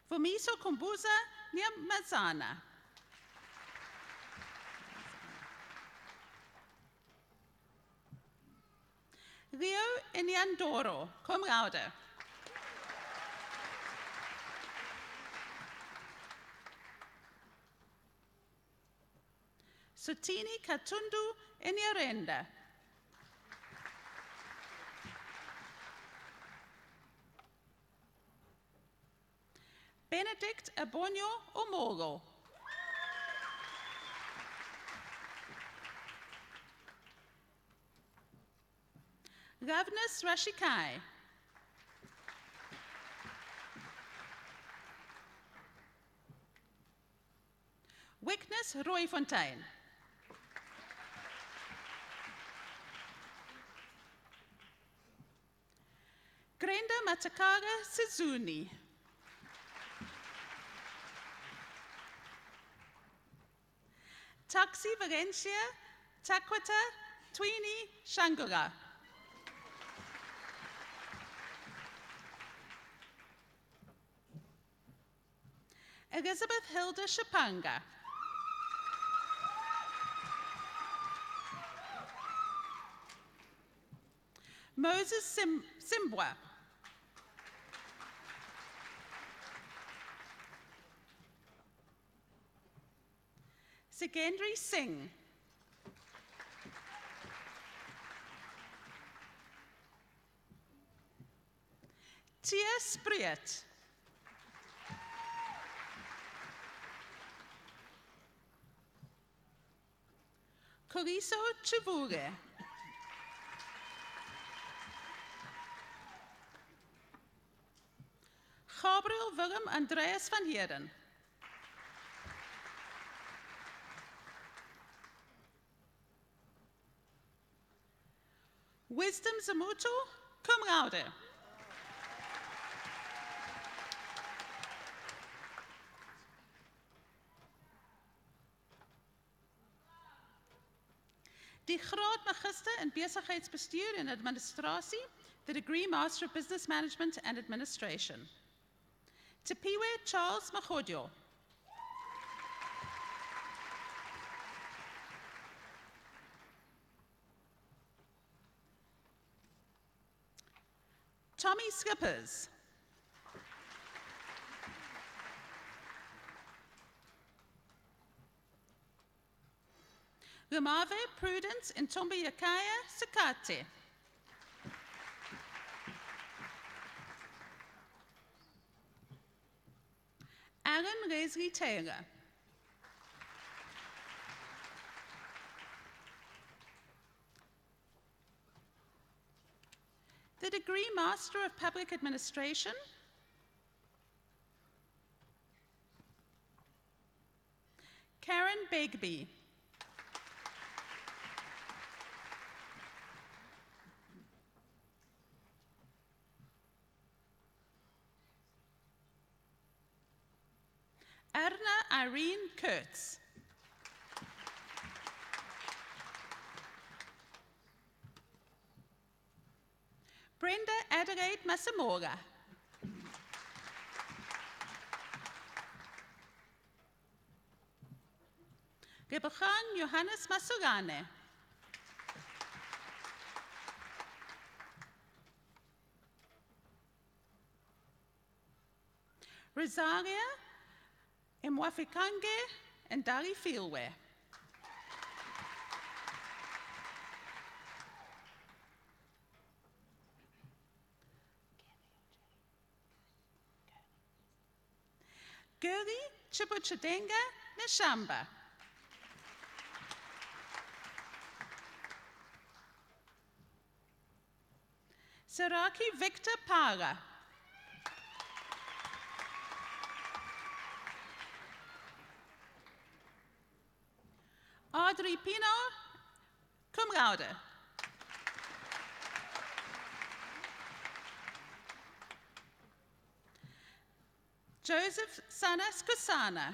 Vomiso Kumbuza near Mazana. Rio in Yandoro, cum laude. Sutini Katundu in Yarenda. Benedict Abonio Omolo. Ravnus Rashikai. Wickness Roy Fontaine. Grenda Matakara Sizuni. Taxi Valencia Takwata Twini Shangura. Elizabeth Hilda Shapanga. Moses Simbwa. Sigendri Singh. Tia Spriet. Coriso Chivure. Gabriel Willem Andreas van Heerden. Wisdom Zamuto, cum laude. Die graad Magister in Besigheidsbestuur en Administratie, the degree Master of Business Management and Administration. Tepiwe Charles Magodyo. Tommy Skippers. Lumave Prudence Ntombi Yakaya Sakate. Alan Leslie Taylor. The degree Master of Public Administration. Karen Begbie. Erna Irene Kurtz. Brenda Adelaide Masamora. Rebechan Johannes Masurane. Rosaria Mwafikange and Dari Filwe. Guri Chibuchadenga Neshamba. Saraki Victor Para. Audrey Pino, cum laude. Joseph Sanas Kusana.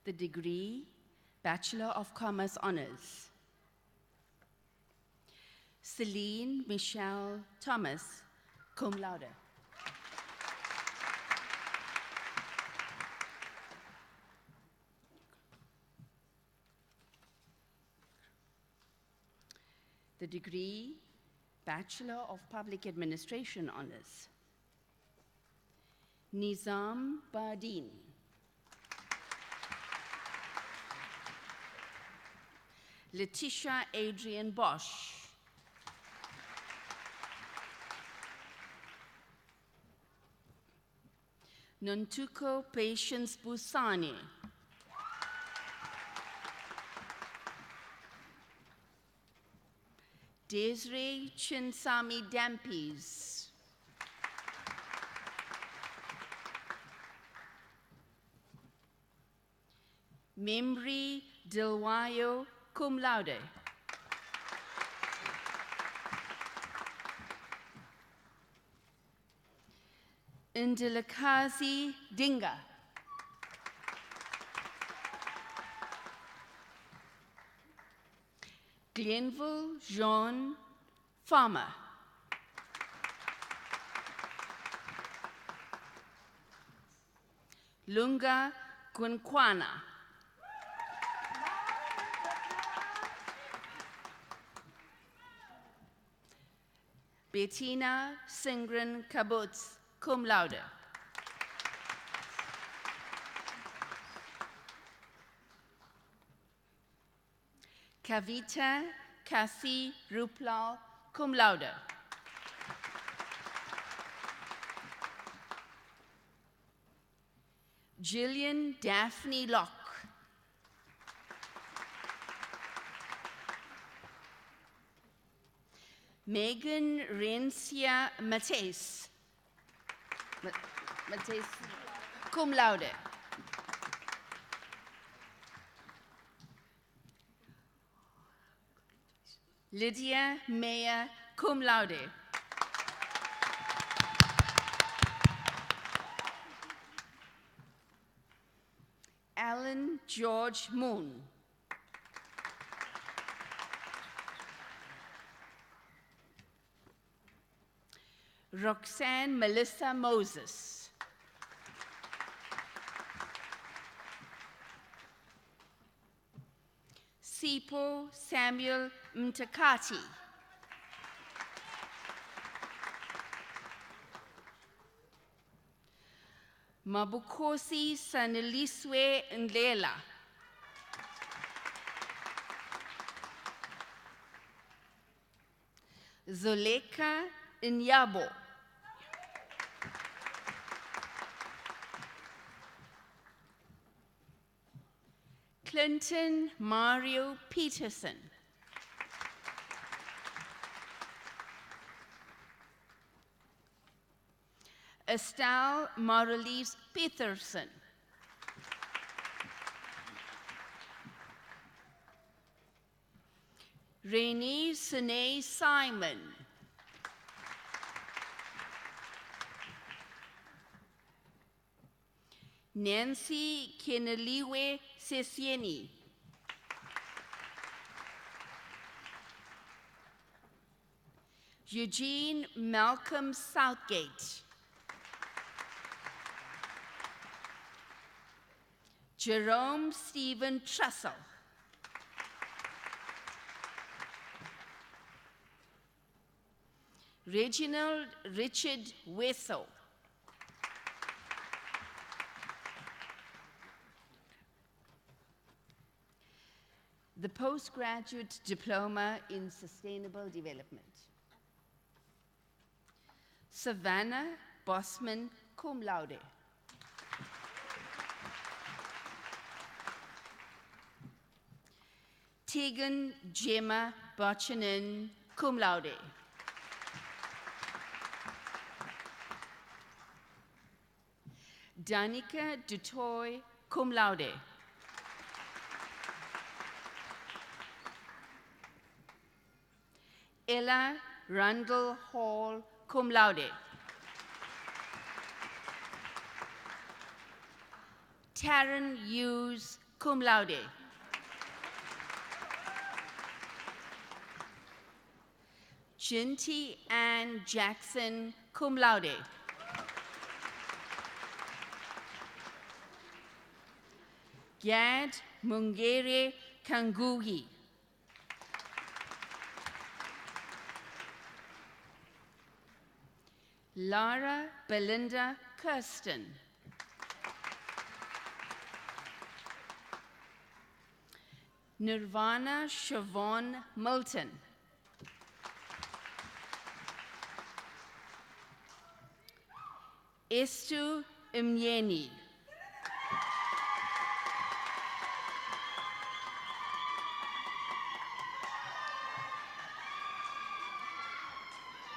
The degree, Bachelor of Commerce Honors. Celine Michelle Thomas, cum laude. The degree, Bachelor of Public Administration Honors. Nizam Bardeen. Letitia Adrian Bosch. Nontuko Patience Busani. Desiree Chinsami Dampis. Memri Dilwayo, cum laude. Indilakazi Dinga. Glenville Jean Farmer. Lunga Gunkwana. Bettina Singren Kabutz, cum laude. Kavita Kasi Ruplal, cum laude. Gillian Daphne Locke. Megan Rencia Mates. Mates, cum laude. Lydia Meyer, cum laude. Alan George Moon. Roxanne Melissa Moses. Sipo Samuel Mtakati. Mabukosi Saniliswe Ndlela. Zoleka Inyabo. Clinton Mario Peterson. Estelle Marelies Peterson. Renee Sine Simon. Nancy Keneliwe Sesieni. Eugene Malcolm Southgate. Jerome Stephen Trussell. Reginald Richard Wesso. The Postgraduate Diploma in Sustainable Development. Savannah Bosman, cum laude. Tegan Gemma Bochanan, cum laude. Danica Dutoy, cum laude. Ella Rundle Hall, cum laude. Taryn Hughes, cum laude. Jinty Ann Jackson, cum laude. Gad Mungere Kanguhi. Lara Belinda Kirsten. Nirvana Siobhan Milton. Estu Imyeni.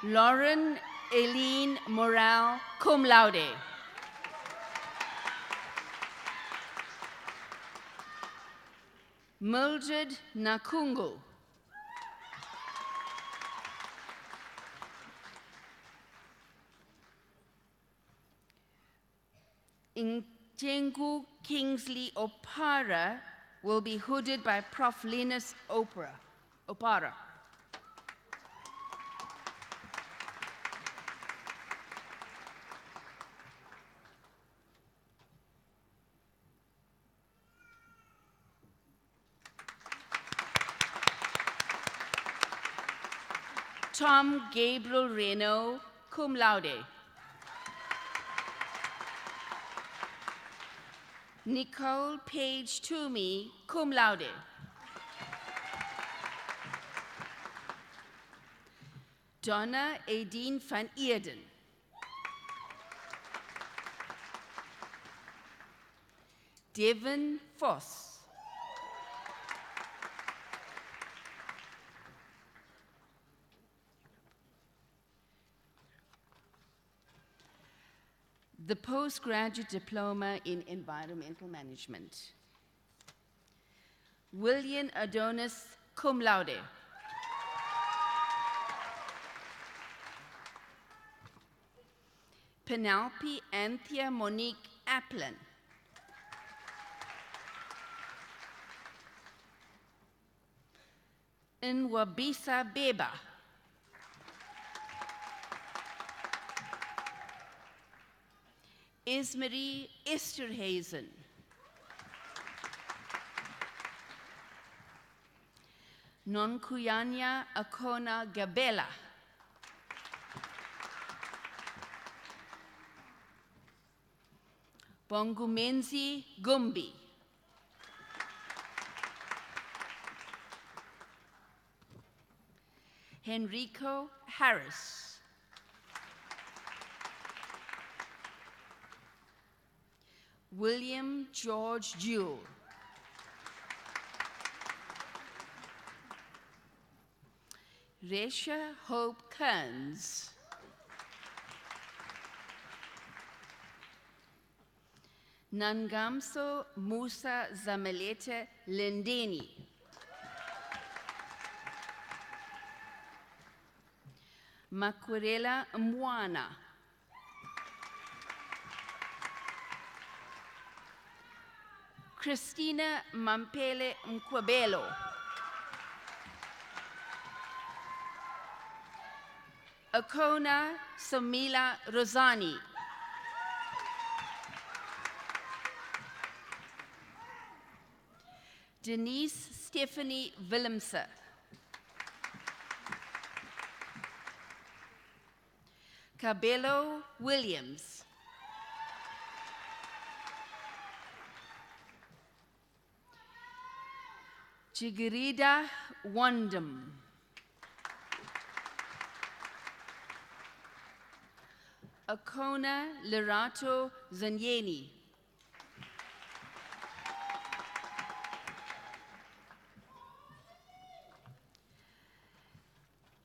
Lauren Eileen Morale, cum laude. Mildred Nakungu. Injengu Kingsley Opara will be hooded by Prof. Linus Opara. Tom Gabriel Reno, cum laude. Nicole Page Toomey, cum laude. Donna Aideen van Eerden. Devin Voss. The Postgraduate Diploma in Environmental Management. William Adonis, cum laude. Penelope Anthea Monique Applin. Nwabisa Beba. Ismarie Esterhazen. Nonkuyanya Akona Gabela. Bongumenzi Gumbi. Henrico Harris. William George Jewell. Resha Hope Kearns. Nangamso Musa Zamelete Lendeni. Makurela Mwana. Christina Mampele Mkwabelo. Akona Somila Rosani. Denise Stephanie Willemse. Cabello Williams. Chigirida Wandam. Akona Lerato Zanyeni.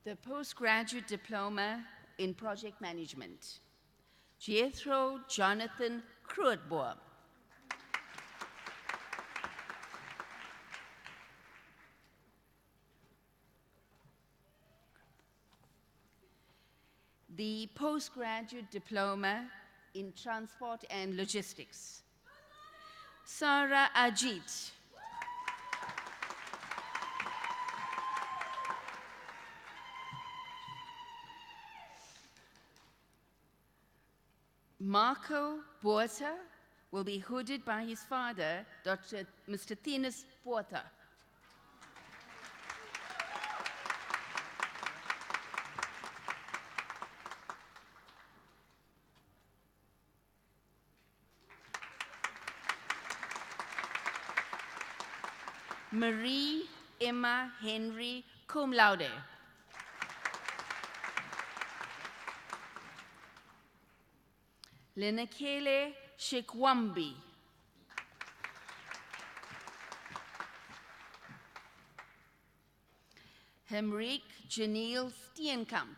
The postgraduate diploma in project management. Jethro Jonathan Kruitboer. The postgraduate diploma in transport and logistics. Sarah Ajit. Marco Porter will be hooded by his father, Mr. Thinis Porter. Marie Emma Henry, cum laude. Lenakele Shikwambi. Hemriek Janiel Steenkamp.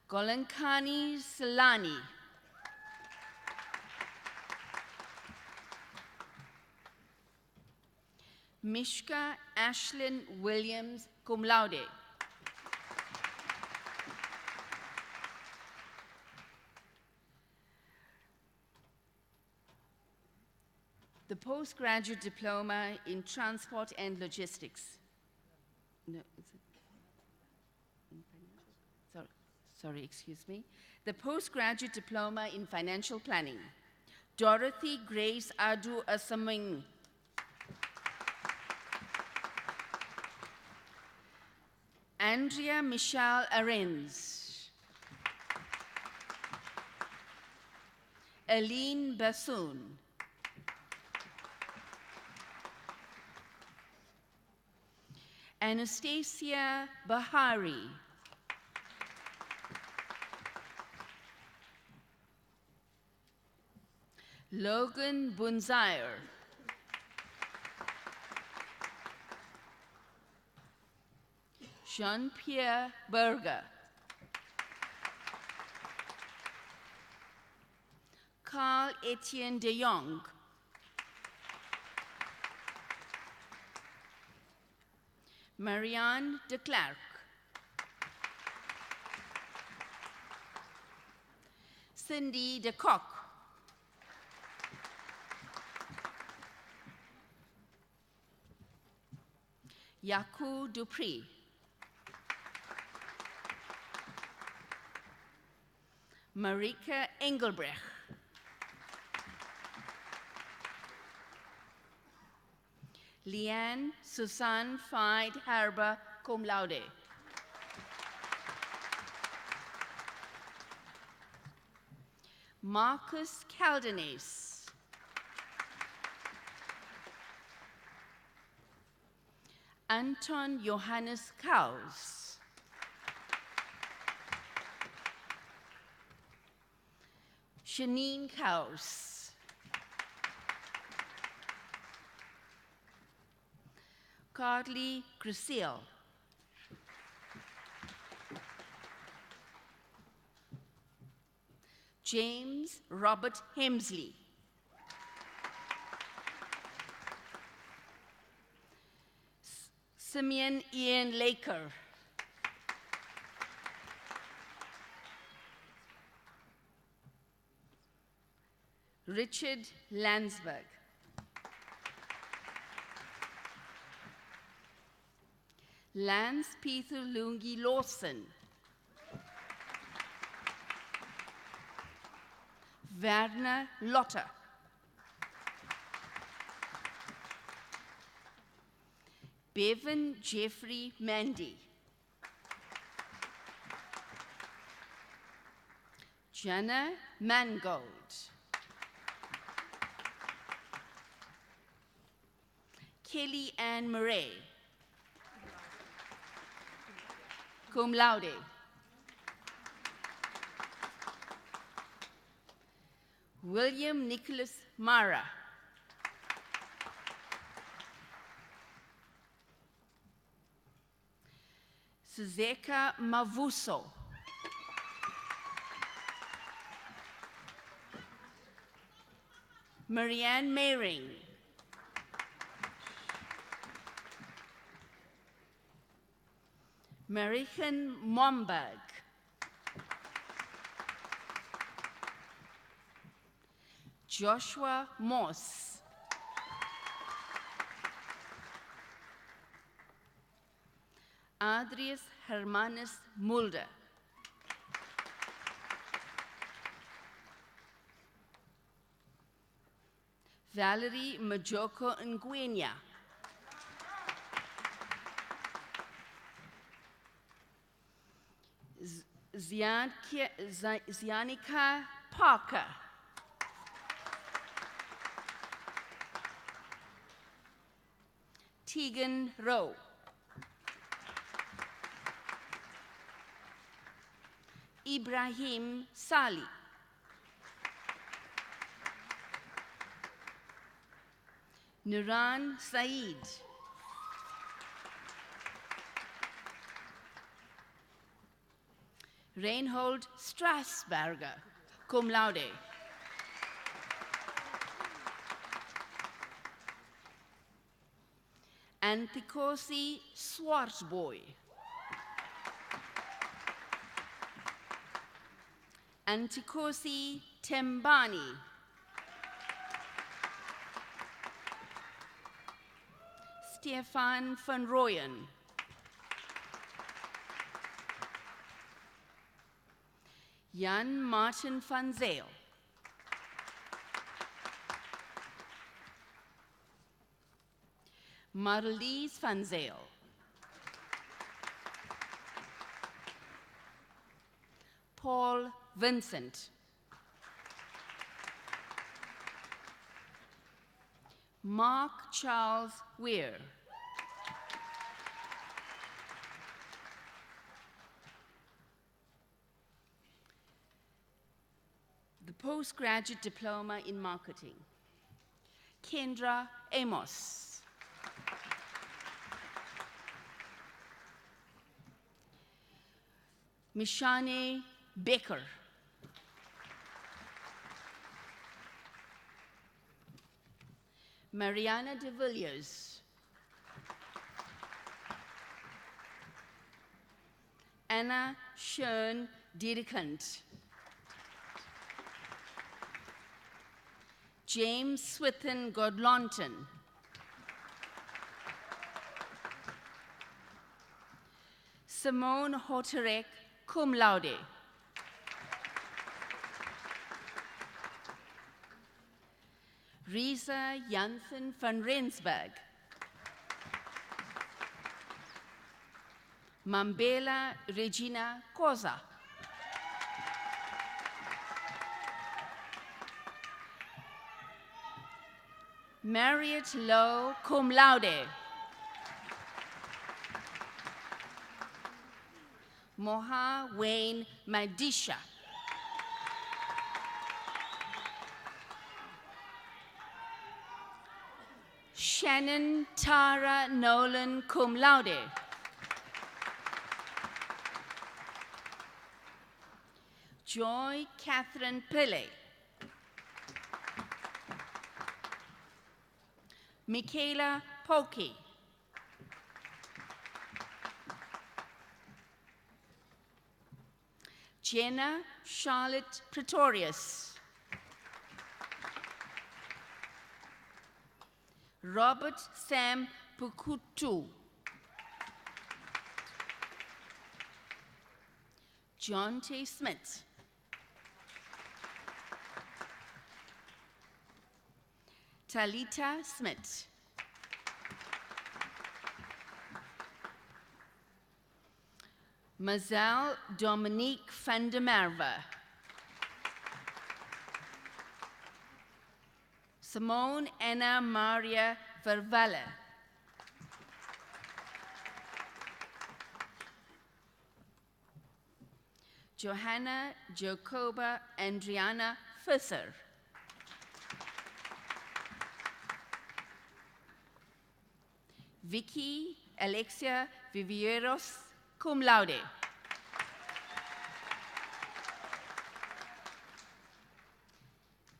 Golankani Salani. Mishka Ashlyn Williams, cum laude. The postgraduate diploma in transport and logistics. No, is it in financial? Sorry, excuse me. The postgraduate diploma in financial planning. Dorothy Grace Adu Asaming. Andrea Michelle Arens. Aline Bassoon. Anastasia Bahari. Logan Bunzair. Jean-Pierre Berger. Carl Etienne de Jong. Marianne de Klerk. Cindy de Kock. Yaku Dupree. Marika Engelbrecht. Leanne Susan Fide Harber, cum laude. Marcus Caldenes. Anton Johannes Kaus. Janine Kaus. Carly Cruciel. James Robert Hemsley. Simeon Ian Laker. Richard Landsberg. Lance Peter Lungi Lawson. Werner Lotter. Bevan Jeffrey Mandy. Jana Mangold. Kelly Ann Murray. Cum laude. William Nicholas Mara. Suzeka Mavuso. Marianne Mehring. Marichen Momberg. Joshua Moss. Adrius Hermanus Mulder. Valerie Majoko Nguenya. Zianika Parker. Tegan Rowe. Ibrahim Sali. Nuran Said. Reinhold Strasberger, cum laude. Antikosi Swartzboy. Antikosi Tembani. Stefan van Rooyen. Jan Martin van Zeel. Marlies van Zeel. Paul Vincent. Mark Charles Weir. The Postgraduate Diploma in Marketing. Kendra Amos. Mishane Baker. Mariana de Villiers. Anna Schoen Dierkant. James Swithin Godlonton. Simone Hoterek, cum laude. Risa Janssen van Rensburg. Mambela Regina Koza. Marriott Lowe, cum laude. Moha Wayne Madisha. Shannon Tara Nolan, cum laude. Joy Catherine Pillay. Michaela Polke. Jenna Charlotte Pretorius. Robert Sam Pukutu. John T. Smith. Talita Smith. Mazel Dominique van der Merwe. Simone Anna Maria Vervelle. Johanna Jacoba Andriana Fisser. Vicky Alexia Vivieros, cum laude.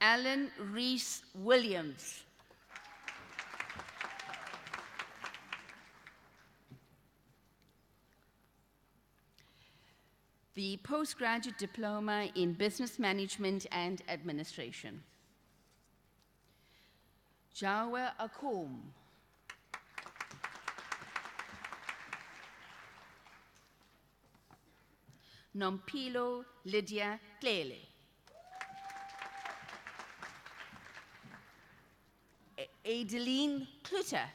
Alan Reese Williams. The Postgraduate Diploma in Business Management and Administration. Jawa Akum. Nompilo Lydia Klele. Adeline Kluter.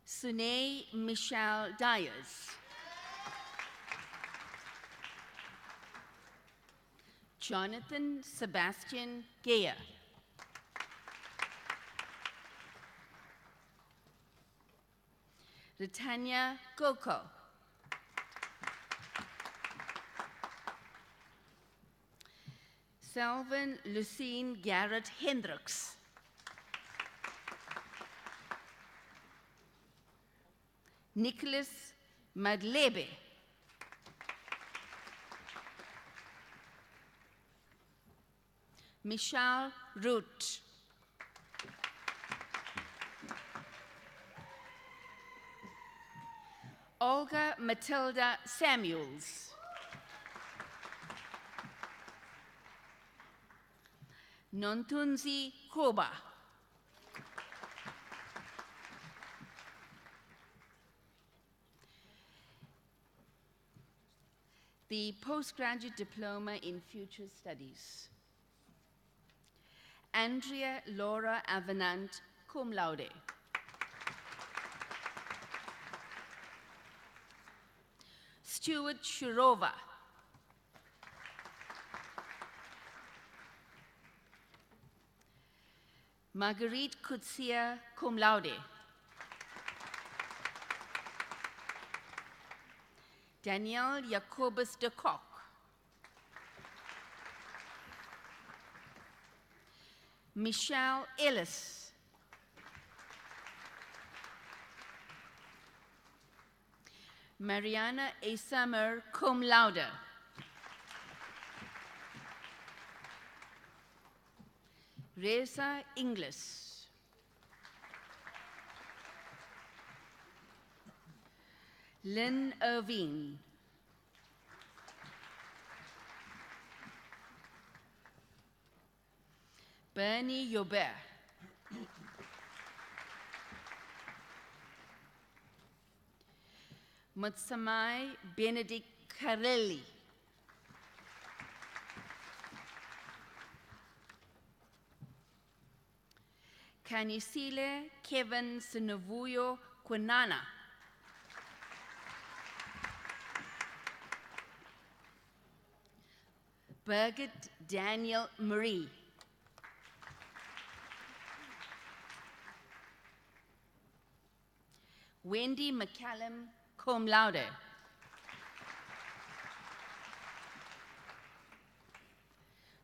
Sune Michelle Dyers. Jonathan Sebastian Geyer. Ritanya Goko. Selvin Lucine Garrett Hendricks. Nicholas Madlebe. Michelle Root. Olga Matilda Samuels. Nontunzi Koba. The Postgraduate Diploma in Future Studies. Andrea Laura Avenant, cum laude. Stuart Shurova. Marguerite Kutsia, cum laude. Danielle Jacobus de Kock. Michelle Ellis. Mariana A. Summer, cum laude. Reza Inglis. Lynn Irvine. Bernie Yobert. Mutsamai Benedict Carelli. Kanisile Kevin Sinavuyo Quinana. Birgit Daniel Marie. Wendy McCallum, cum laude.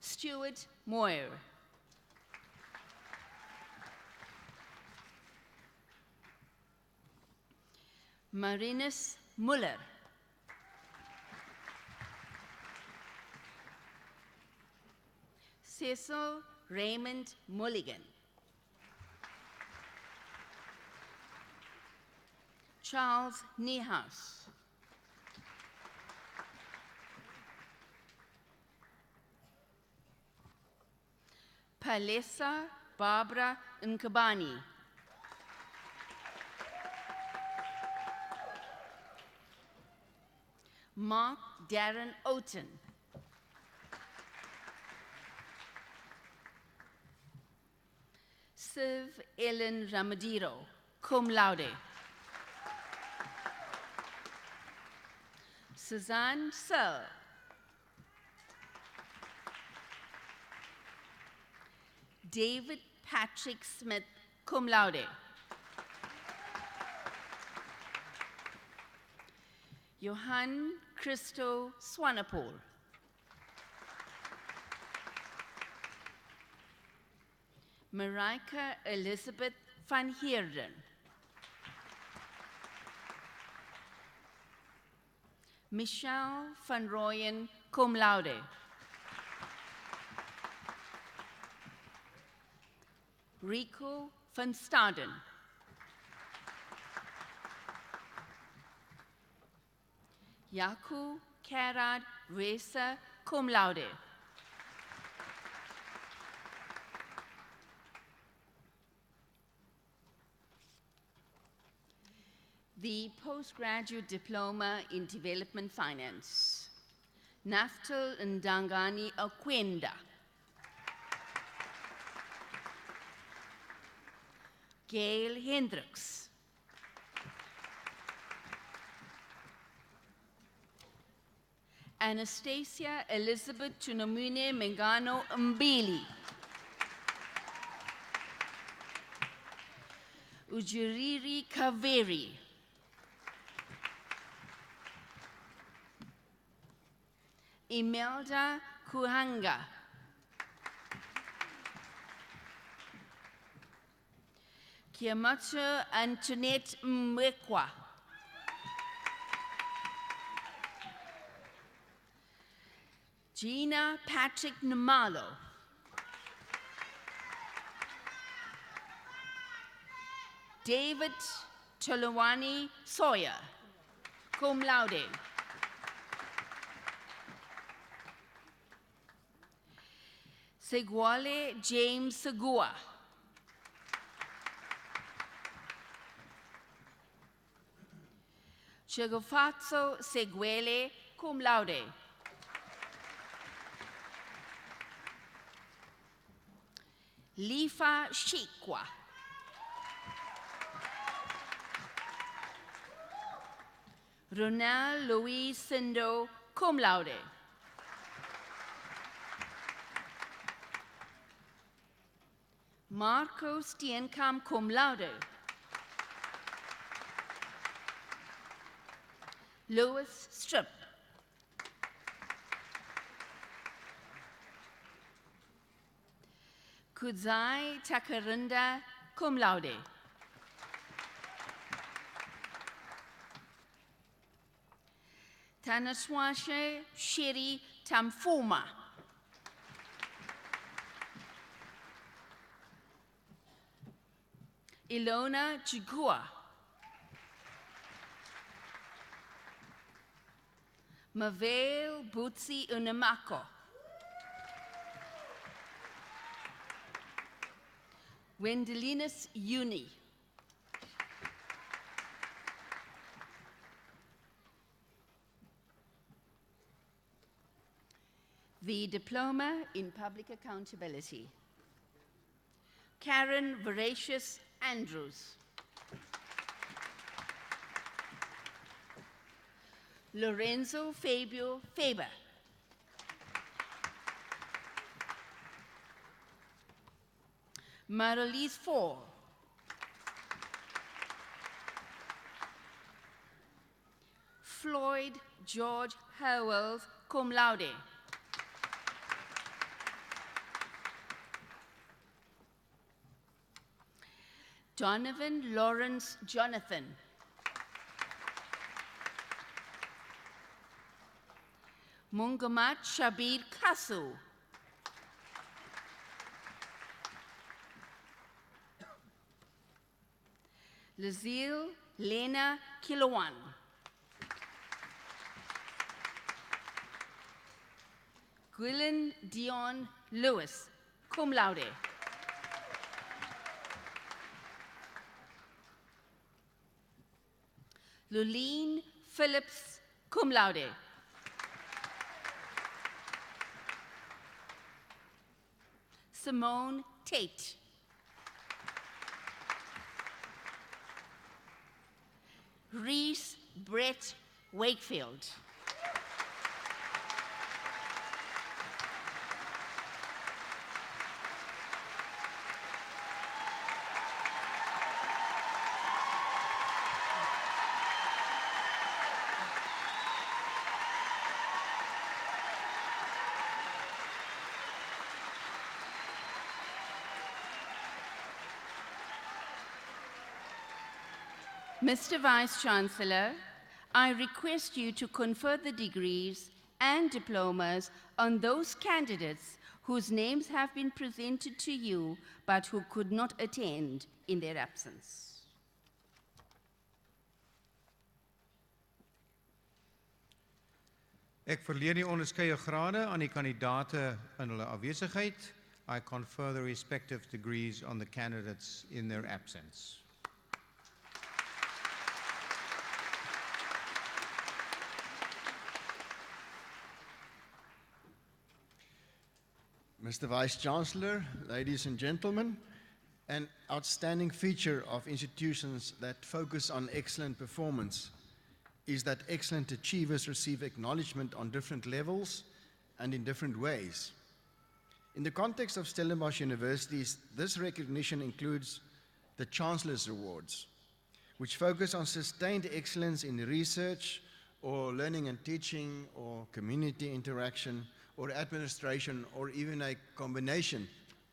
Stuart Moyer. Marinus Muller. Cecil Raymond Mulligan. Charles Niehaus. Palesa Barbara Nkabani. Mark Darren Oaten. Siv Ellen Ramadiro, cum laude. Suzanne Searle. David Patrick Smith, cum laude. Johan Christo Swanepoel. Marika Elizabeth van Heerden. Michelle van Rooyen, cum laude. Rico van Staden. Yaku Karad Reza, cum laude. The Postgraduate Diploma in Development Finance. Naftal Ndangani Okwenda. Gail Hendricks. Anastasia Elizabeth Tunamune Mengano Mbili. Ujiriri Kaveri. Imelda Kuhanga. Kiamatsu Antoinette Mwekwa. Gina Patrick Namalo. David Tolawani Sawyer, cum laude. Segwale James Segua. Chegofatso Seguele, cum laude. Lifa Shikwa. Ronald Louis Sindo, cum laude. Marco Steenkamp, cum laude. Louis Strip. Kudzai Takarinda, cum laude. Tanaswashe Shiri Tamfuma. Ilona Chigua. Mavale Butsi Unamako. Wendelinus Uni. The Diploma in Public Accountability. Karen Voracious Andrews. Lorenzo Fabio Faber. Maralise Fall. Floyd George Howells, cum laude. Donovan Lawrence Jonathan. Mungamat Shabir Kasu. Lazil Lena Kilowan. Gwilyn Dion Lewis, cum laude. Luleen Phillips, cum laude. Simone Tate. Reese Brett Wakefield. Mr. Vice-Chancellor, I request you to confer the degrees and diplomas on those candidates whose names have been presented to you but who could not attend in their absence. Ek verleen die onderskeie grade aan die kandidate in hulle afwesigheid. I confer the respective degrees on the candidates in their absence. Mr. Vice-Chancellor, ladies and gentlemen, an outstanding feature of institutions that focus on excellent performance is that excellent achievers receive acknowledgement on different levels and in different ways. In the context of Stellenbosch universities, this recognition includes the Chancellor's Awards, which focus on sustained excellence in research or learning and teaching or community interaction or administration, or even a combination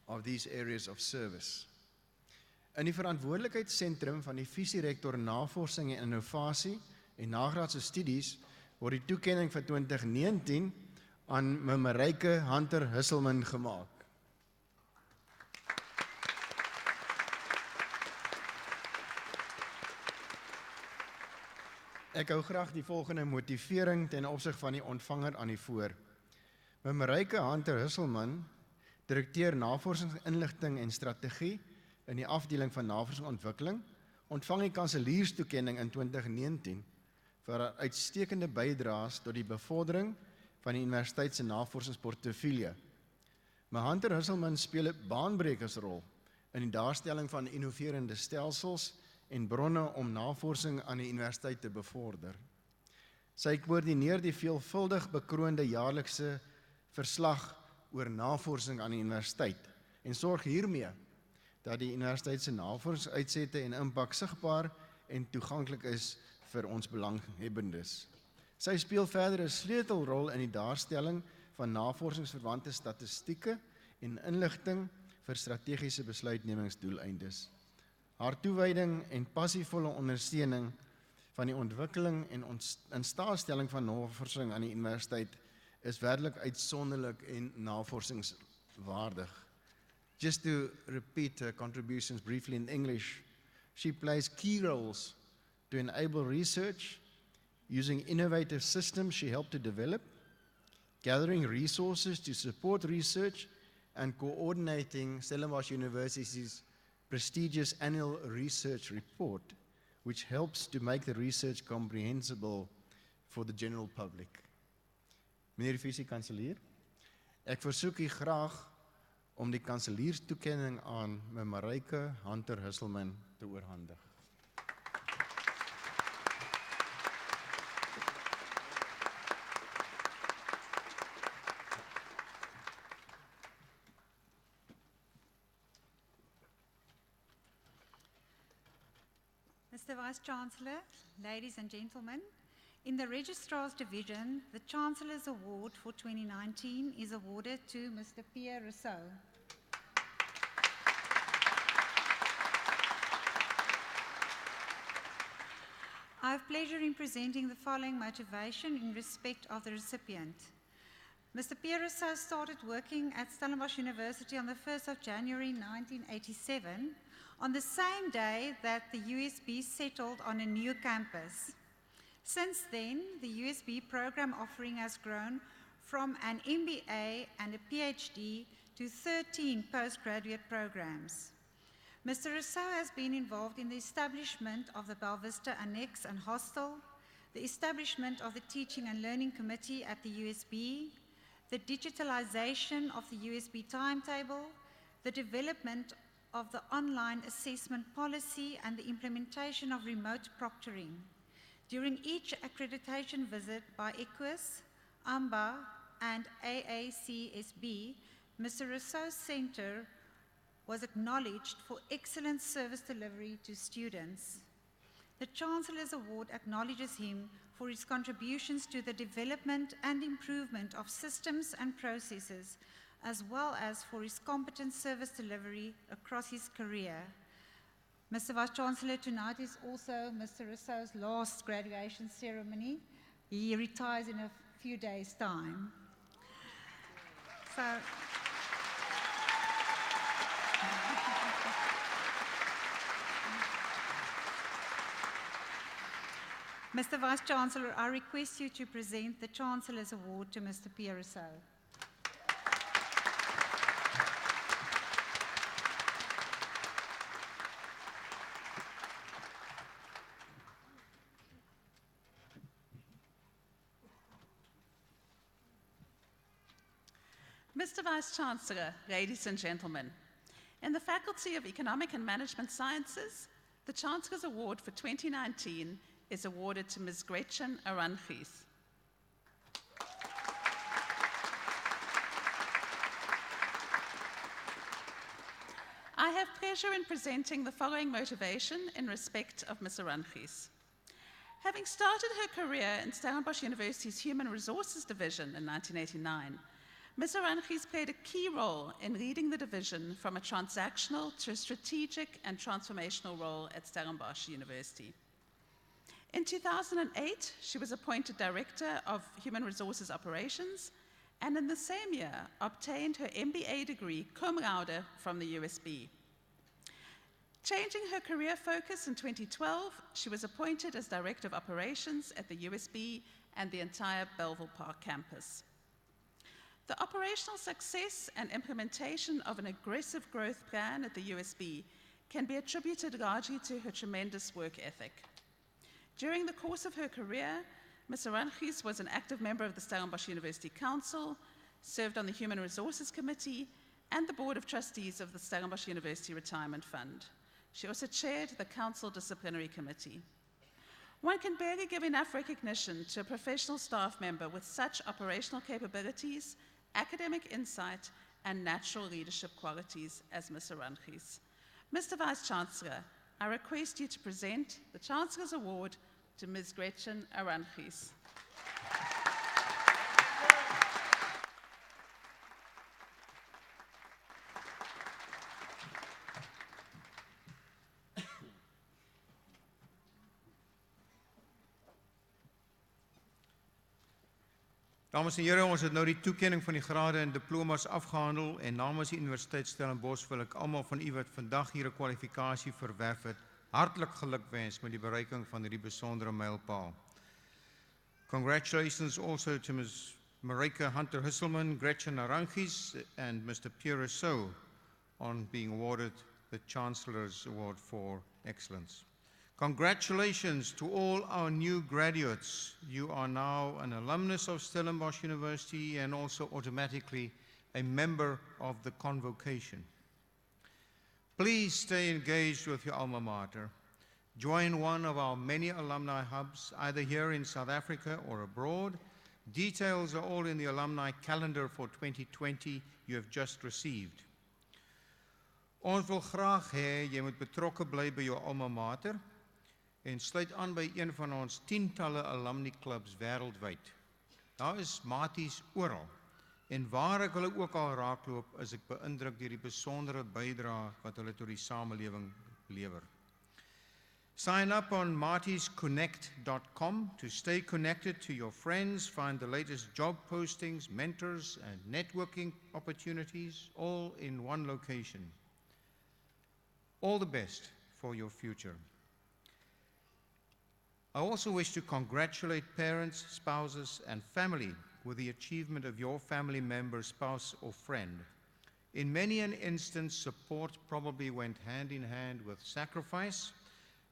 of these areas of service. In die verantwoordelikheidsentrum van die visierektor navorsing en innovasie en nagraadse studies word die toekenning vir 2019 aan Mareike Hunter Husselman gemaak. Ek hou graag die volgende motivering ten opsig van die ontvanger aan die voor. Mareike Hunter Husselman, direkteur navorsingsinligting en strategie in die afdeling van navorsingsontwikkeling, ontvang die kanselierstoekenning in 2019 vir haar uitstekende bydraes tot die bevordering van die universiteit se navorsingsportefeulje. Hunter Husselman speel 'n baanbrekersrol in die daarstelling van innoverende stelsels en bronne om navorsing aan die universiteit te bevorder. Sy koördineer die veelvuldig bekroonde jaarlikse verslag oor navorsing aan die universiteit en sorg hiermee dat die universiteit se navorsingsuitsette en impak sigbaar en toeganklik is vir ons belanghebbendes. Sy speel verder 'n sleutelrol in die daarstelling van navorsingsverwante statistieke en inligting vir strategiese besluitnemingsdoeleindes. Haar toewyding en passievolle ondersteuning van die ontwikkeling en instaatstelling van navorsing aan die universiteit is werklik uitsonderlik en navorsingswaardig. Just to repeat her contributions briefly in English, she plays key roles to enable research using innovative systems she helped to develop, gathering resources to support research, and coordinating Stellenbosch University's prestigious annual research report, which helps to make the research comprehensible for the general public. Meneer die visie-kanselier, ek versoek u graag om die kanselierstoekenning aan Mareike Hunter Husselman te oorhandig. Mr. Vice-Chancellor, ladies and gentlemen, in the Registrar's Division, the Chancellor's Award for 2019 is awarded to Mr. Pierre Rousseau. I have pleasure in presenting the following motivation in respect of the recipient. Mr. Pierre Rousseau started working at Stellenbosch University on the 1st of January 1987, on the same day that the USB settled on a new campus. Since then, the USB program offering has grown from an MBA and a PhD to 13 postgraduate programs. Mr. Rousseau has been involved in the establishment of the Bell Vista Annex and Hostel, the establishment of the Teaching and Learning Committee at the USB, the digitalization of the USB timetable, the development of the online assessment policy, and the implementation of remote proctoring. During each accreditation visit by EQUIS, AMBA, and AACSB, Mr. Rousseau's Centre was acknowledged for excellent service delivery to students. The Chancellor's Award acknowledges him for his contributions to the development and improvement of systems and processes, as well as for his competent service delivery across his career. Mr. Vice-Chancellor, tonight is also Mr. Rousseau's last graduation ceremony. He retires in a few days' time. So, Mr. Vice-Chancellor, I request you to present the Chancellor's Award to Mr. Pierre Rousseau. Mr. Vice-Chancellor, ladies and gentlemen, in the Faculty of Economic and Management Sciences, the Chancellor's Award for 2019 is awarded to Ms. Gretchen Arangies. I have pleasure in presenting the following motivation in respect of Ms. Arangies. Having started her career in Stellenbosch University's Human Resources Division in 1989, Ms. Arangies played a key role in leading the division from a transactional to a strategic and transformational role at Stellenbosch University. In 2008, she was appointed Director of Human Resources Operations, and in the same year obtained her MBA degree cum laude from the USB. Changing her career focus in 2012, she was appointed as Director of Operations at the USB and the entire Belleville Park campus. The operational success and implementation of an aggressive growth plan at the USB can be attributed largely to her tremendous work ethic. During the course of her career, Ms. Arangies was an active member of the Stellenbosch University Council, served on the Human Resources Committee, and the Board of Trustees of the Stellenbosch University Retirement Fund. She also chaired the Council Disciplinary Committee. One can barely give enough recognition to a professional staff member with such operational capabilities, academic insight, and natural leadership qualities as Ms. Arangies. Mr. Vice-Chancellor, I request you to present the Chancellor's Award to Ms. Gretchen Arangies. Dames en heren, ons het nou die toekenning van die grade en diplomas afgehandel en namens die Universiteit Stellenbosch wil ek almal van u wat vandag hier 'n kwalifikasie verwerf het, hartlik gelukwens met die bereiking van hierdie besondere mylpaal. Congratulations also to Ms. Marika Hunter-Husselman, Gretchen Arangies, and Mr. Pierre Rousseau on being awarded the Chancellor's Award for Excellence. Congratulations to all our new graduates. You are now an alumnus of Stellenbosch University and also automatically a member of the convocation. Please stay engaged with your alma mater. Join one of our many alumni hubs, either here in South Africa or abroad. Details are all in the alumni calendar for 2020 you have just received. Ons wil graag hê jy moet betrokke bly by jou alma mater en sluit aan by een van ons tientalle alumni clubs wêreldwyd. Daar is maties oral en waar ek hulle ook al raakloop, is ek beïndruk deur die besondere bydrae wat hulle tot die samelewing lewer. Sign up on martysconnect.com to stay connected to your friends, find the latest job postings, mentors, and networking opportunities, all in one location. All the best for your future. I also wish to congratulate parents, spouses, and family with the achievement of your family member, spouse, or friend. In many an instance, support probably went hand in hand with sacrifice,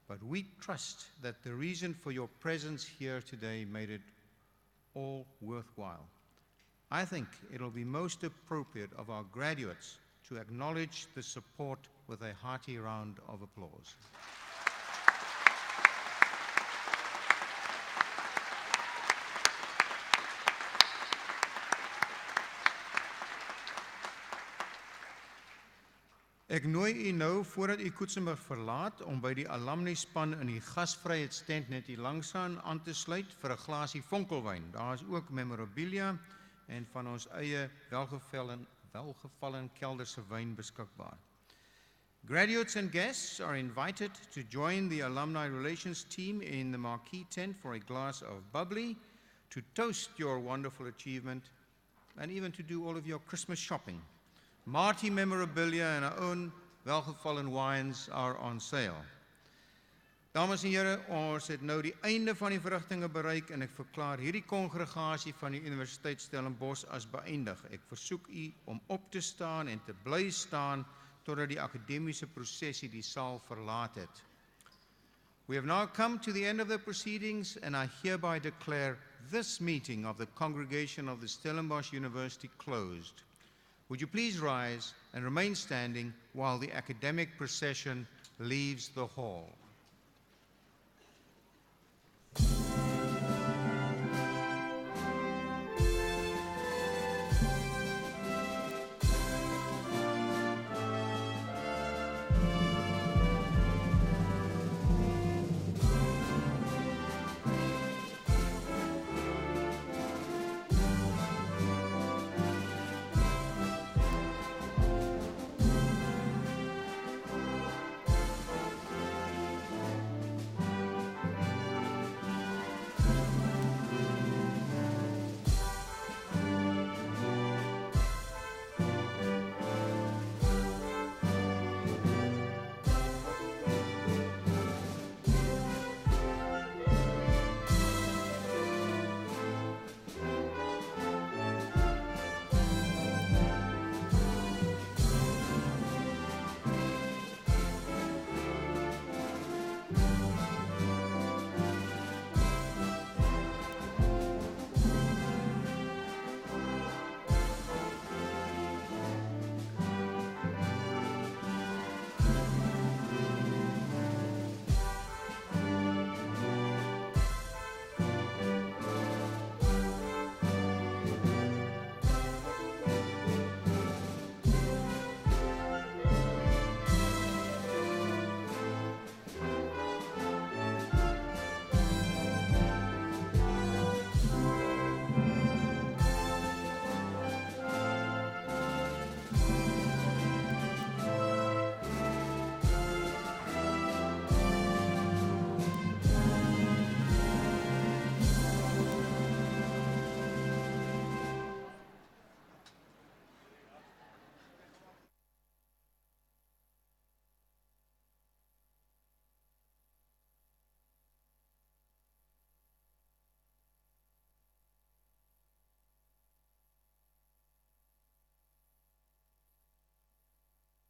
but we trust that the reason for your presence here today made it all worthwhile. I think it'll be most appropriate of our graduates to acknowledge the support with a hearty round of applause. Ek nooi u nou voordat u Koetsenburg verlaat om by die alumni span in die gasvryheidstent net hier langsaan aan te sluit vir 'n glasie vonkelwyn. Daar is ook memorabilia en van ons eie welgevallen kelderse wyn beskikbaar. Graduates and guests are invited to join the alumni relations team in the marquee tent for a glass of bubbly, to toast your wonderful achievement, and even to do all of your Christmas shopping. Marty memorabilia and our own welgevallen wines are on sale. Dames en here, ons het nou die einde van die verrigtinge bereik en ek verklaar hierdie kongregasie van die Universiteit Stellenbosch as beëindig. Ek versoek u om op te staan en te bly staan totdat die akademiese prosesie die saal verlaat het. We have now come to the end of the proceedings and I hereby declare this meeting of the congregation of the Stellenbosch University closed. Would you please rise and remain standing while the academic procession leaves the hall?